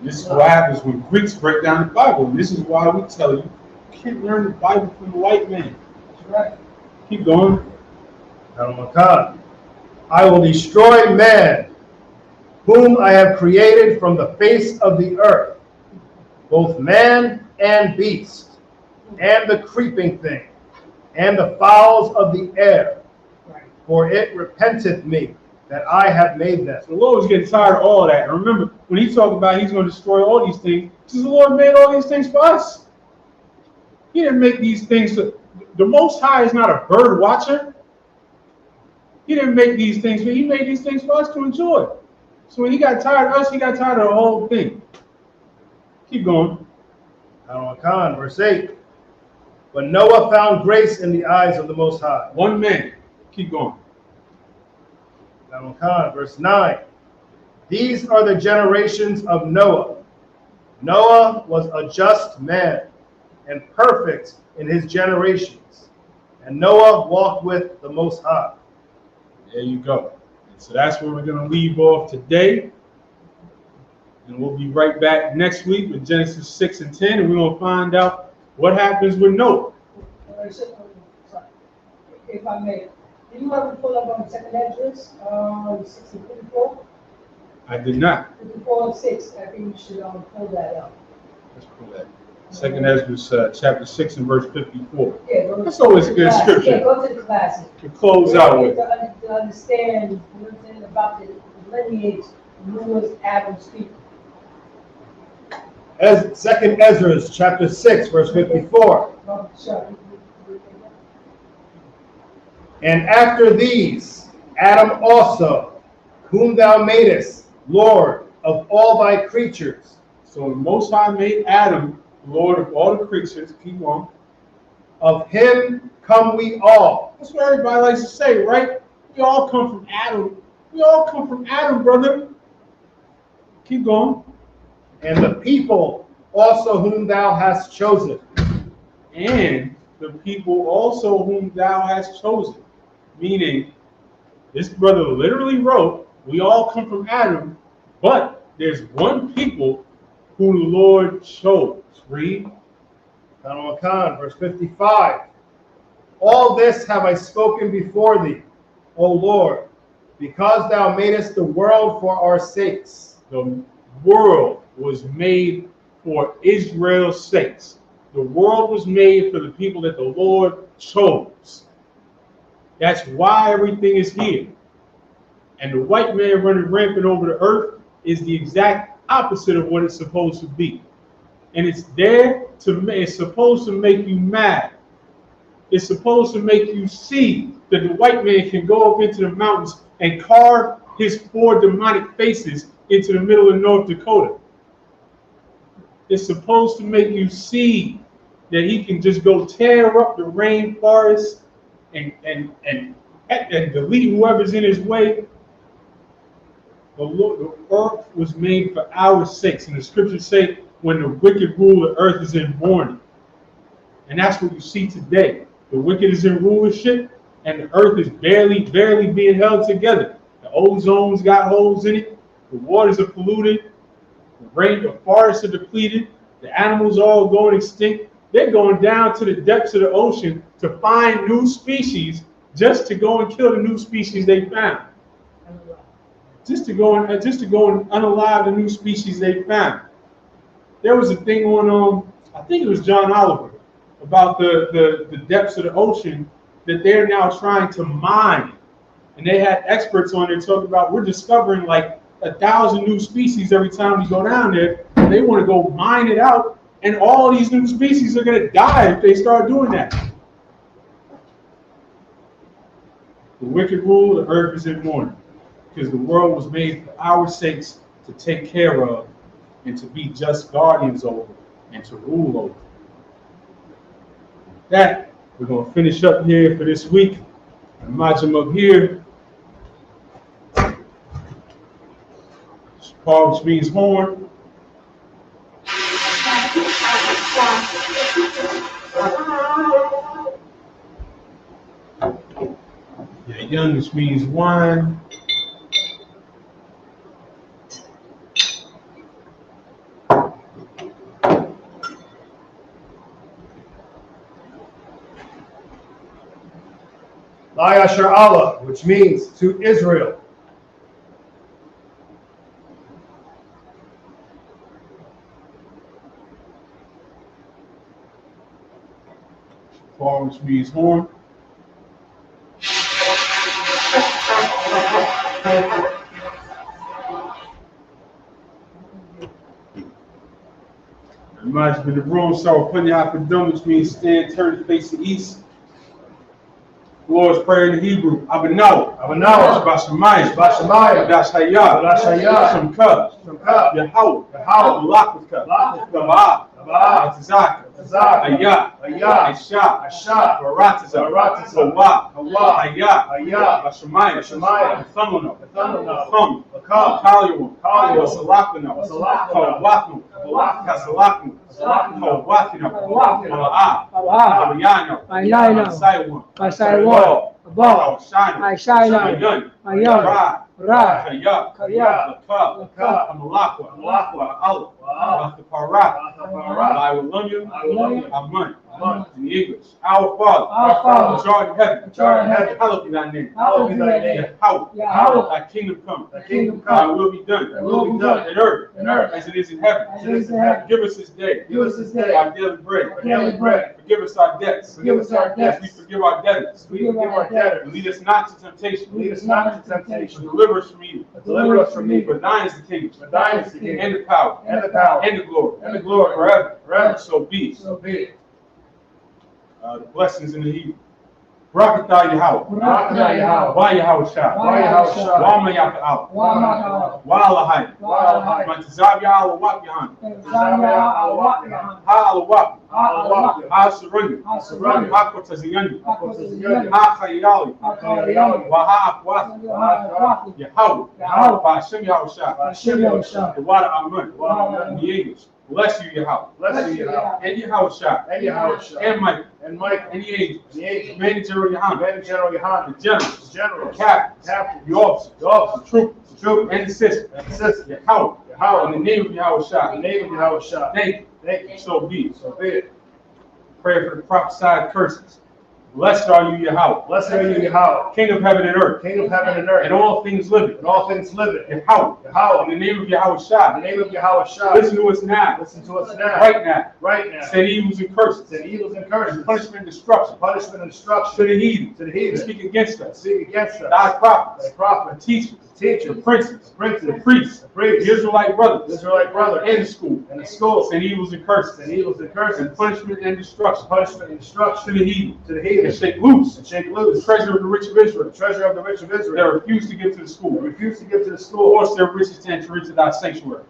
This is what happens when Greeks break down the Bible. And this is why we tell you, you can't learn the Bible from the white man. That's right. Keep going. I will destroy man, whom I have created from the face of the earth, both man and beast, and the creeping thing, and the fowls of the air, Right. for it repenteth me that I have made them. So the Lord was getting tired of all that. And remember, when he talked about he's going to destroy all these things, because the Lord made all these things for us. He didn't make these things. The Most High is not a bird watcher. He didn't make these things, but he made these things for us to enjoy. So when he got tired of us, he got tired of the whole thing. Keep going. Verse 8. But Noah found grace in the eyes of the Most High. One man. Keep going. Verse 9. These are the generations of Noah. Noah was a just man and perfect in his generations. And Noah walked with the Most High. There you go. So that's where we're going to leave off today. And we'll be right back next week with Genesis 6 and 10. And we're going to find out what happens with Noah. If I may, did you ever pull up on second address, 6 and 54? I did not. 54 and 6, I think you should pull that up. Let's pull that. Second Ezra, chapter 6 and verse 54. Yeah, That's always a good scripture. Yeah, go to the classic. To close out with. To understand, you know what I'm saying, about the lineage of Noah's Adam's people. Second Ezra, chapter 6, verse 54. And after these, Adam also, whom thou madest, Lord of all thy creatures. So the Most High made Adam Lord of all the creatures. Keep on. Of him come we all. That's what everybody likes to say, right? We all come from Adam. We all come from Adam, brother. Keep going. And the people also whom thou hast chosen. And the people also whom thou hast chosen. Meaning, this brother literally wrote, we all come from Adam, but there's one people who the Lord chose. Read. Verse 55. All this have I spoken before thee, O Lord, because thou madest the world for our sakes. The world was made for Israel's sakes. The world was made for the people that the Lord chose. That's why everything is here. And the white man running rampant over the earth is the exact opposite of what it's supposed to be. And it's there it's supposed to make you mad. It's supposed to make you see that the white man can go up into the mountains and carve his 4 demonic faces into the middle of North Dakota. It's supposed to make you see that he can just go tear up the rainforest and delete whoever's in his way. The earth was made for our sakes. And the scriptures say, when the wicked rule the earth is in mourning. And that's what you see today. The wicked is in rulership, and the earth is barely being held together. The ozone's got holes in it. The waters are polluted. The forests are depleted. The animals are all going extinct. They're going down to the depths of the ocean to find new species, just to go and kill the new species they found. Just to go and unalive the new species they found. There was a thing on, I think it was John Oliver, about the depths of the ocean that they're now trying to mine. And they had experts on there talking about, we're discovering like 1,000 new species every time we go down there. And they want to go mine it out And all these new species are going to die if they start doing that. The wicked rule, the earth is in mourning, because the world was made for our sakes to take care of and to be just guardians over and to rule over. That, we're going to finish up here for this week. And match them up here. Paul, which means horn. Yeah, young, which means wine. Layasher Allah, which means to Israel. Paul, which means horn. Imagine in the room, so putting your Hapadim, which means stand, turn, face the east. The Lord's Prayer in the Hebrew, Abanaw, Bashamayim, Dashayah, Shamka, Yahweh, Malakutah, Atazak, Ayah, Aisha, Baratiza, Hawa, Ayah, Bashamayim, Thamunah, Thum, Kalyawam, Salakana, Kawaknu, Kasalaknu, Kawatina, Abayano, Saiwan, Shina, Ra, Kaya, Amalakwa, Allah, Aman, in the English. Our Father, which art in heaven, hallowed be thy name. Yahweh, thy kingdom come. Thy will be done. On earth, as it is in heaven. Give us this day our daily bread. Forgive us our debts. We forgive our debtors. And lead us not to temptation. But deliver us from evil. For thine is the kingdom. And the power. And the glory. Forever. So be. The blessings in the Hebrew. Barakatah Yahweh. Wa Yahweh Shah. Wa Mayaka Allah. Wa Allahai. Mantazab Yahweh Wak Yahan. Ha Alawak. Ha Surungi. Ha Kotaziyani. Ha Khayali. Wa Ha Akwat. Yahweh. Ba Hashem Yahweh Shah. The water Amun. In the English. Bless you, Yahweh. And Yahweh Shah. And Mike. And the angels. Manager Yohanan. The generals. The captains. The officers. The troopers. And the sisters. Yahweh. In the name of Yahweh Shah. Thank you. So be it. Pray for the prophesied curses. Blessed are you, Yahweh. King of heaven and earth. And all things living. Yahweh. In the name of Yahweh Shah. Listen to us now. Right now. Send evils and curses. Punishment and destruction. To the heathen. Speak against us. Thy prophets. The teachers. The princes. The priests. The Israelite brothers. And the school. Send evils and curses. And punishment and destruction. To the heathen. And shake loose. The treasure of the rich of Israel. They refuse to give to the school. Force their riches to enter into thy sanctuary.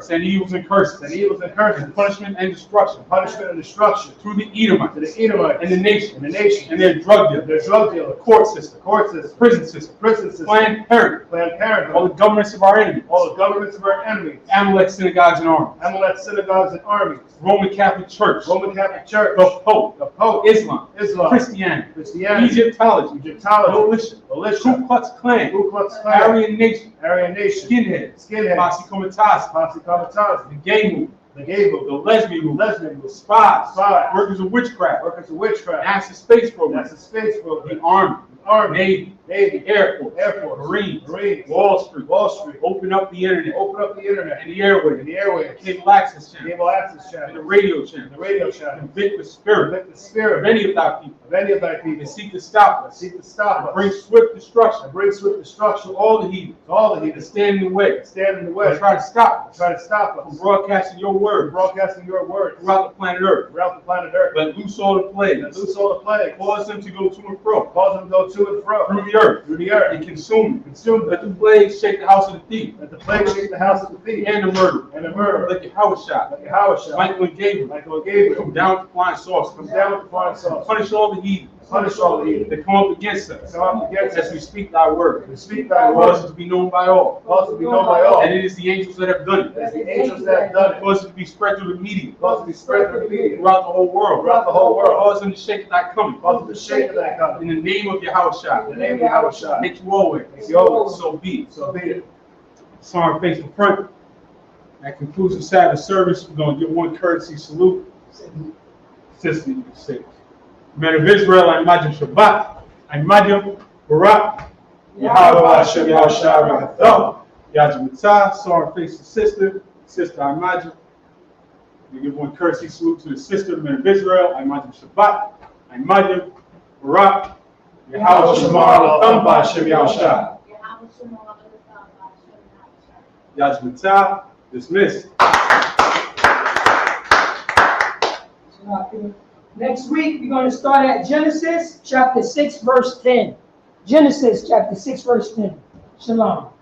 Send evils and curses. And punishment and destruction. To the Edomites. And the nation. And their drug dealer. Court system. Prison system. Planned Parenthood. All the governments of our enemies. Amalek synagogues and armies. Roman Catholic Church. The Pope. Islam. Christianity. Egyptology. Militia. Ku Klux Klan. Aryan Nation. Skinheads. Posse Comitatus. The gay movement. The lesbian movement. Spies. Workers of witchcraft. NASA space program. The Army. Navy. Navy, Air Force, Marines, Wall Street, open up the internet, and the airways, cable access channel, and the radio channel, convict the spirit of any of thy people, and seek to stop us, and bring swift destruction, to all the heathens, that stand in the way, and try to stop us, from broadcasting your word, throughout the planet Earth. Let loose all the plagues, cause them to go to and fro, through the earth, and consume them. Let the plagues shake the house of the thief, and the murderer. Let Yahushua, Michael and Gabriel, come down with flying saucers, punish all the heathens that come up against us, as we speak thy word. Cause it to be known by all. And it is the angels that have done it. Cause it to be spread through the media, throughout the whole world. Cause them to shake thy coming. In the name of Yahushua. Make you always. So be it. Sorry, face in front. That concludes the Sabbath service. We're going to give one courtesy salute. Sister, you can say, Men of Israel, I imagine Shabbat, I imagine Barak, Yahweh Hashem Yahushua Ragathah, Yajimitzah. Sorry, face the sister, I imagine. We give one courtesy salute to the sister, Men of Israel, I imagine Shabbat, I imagine Barak, Yahweh Hashem Yahushua. Yajimitzah, dismissed. Next week, we're going to start at Genesis chapter 6, verse 10. Genesis chapter 6, verse 10. Shalom.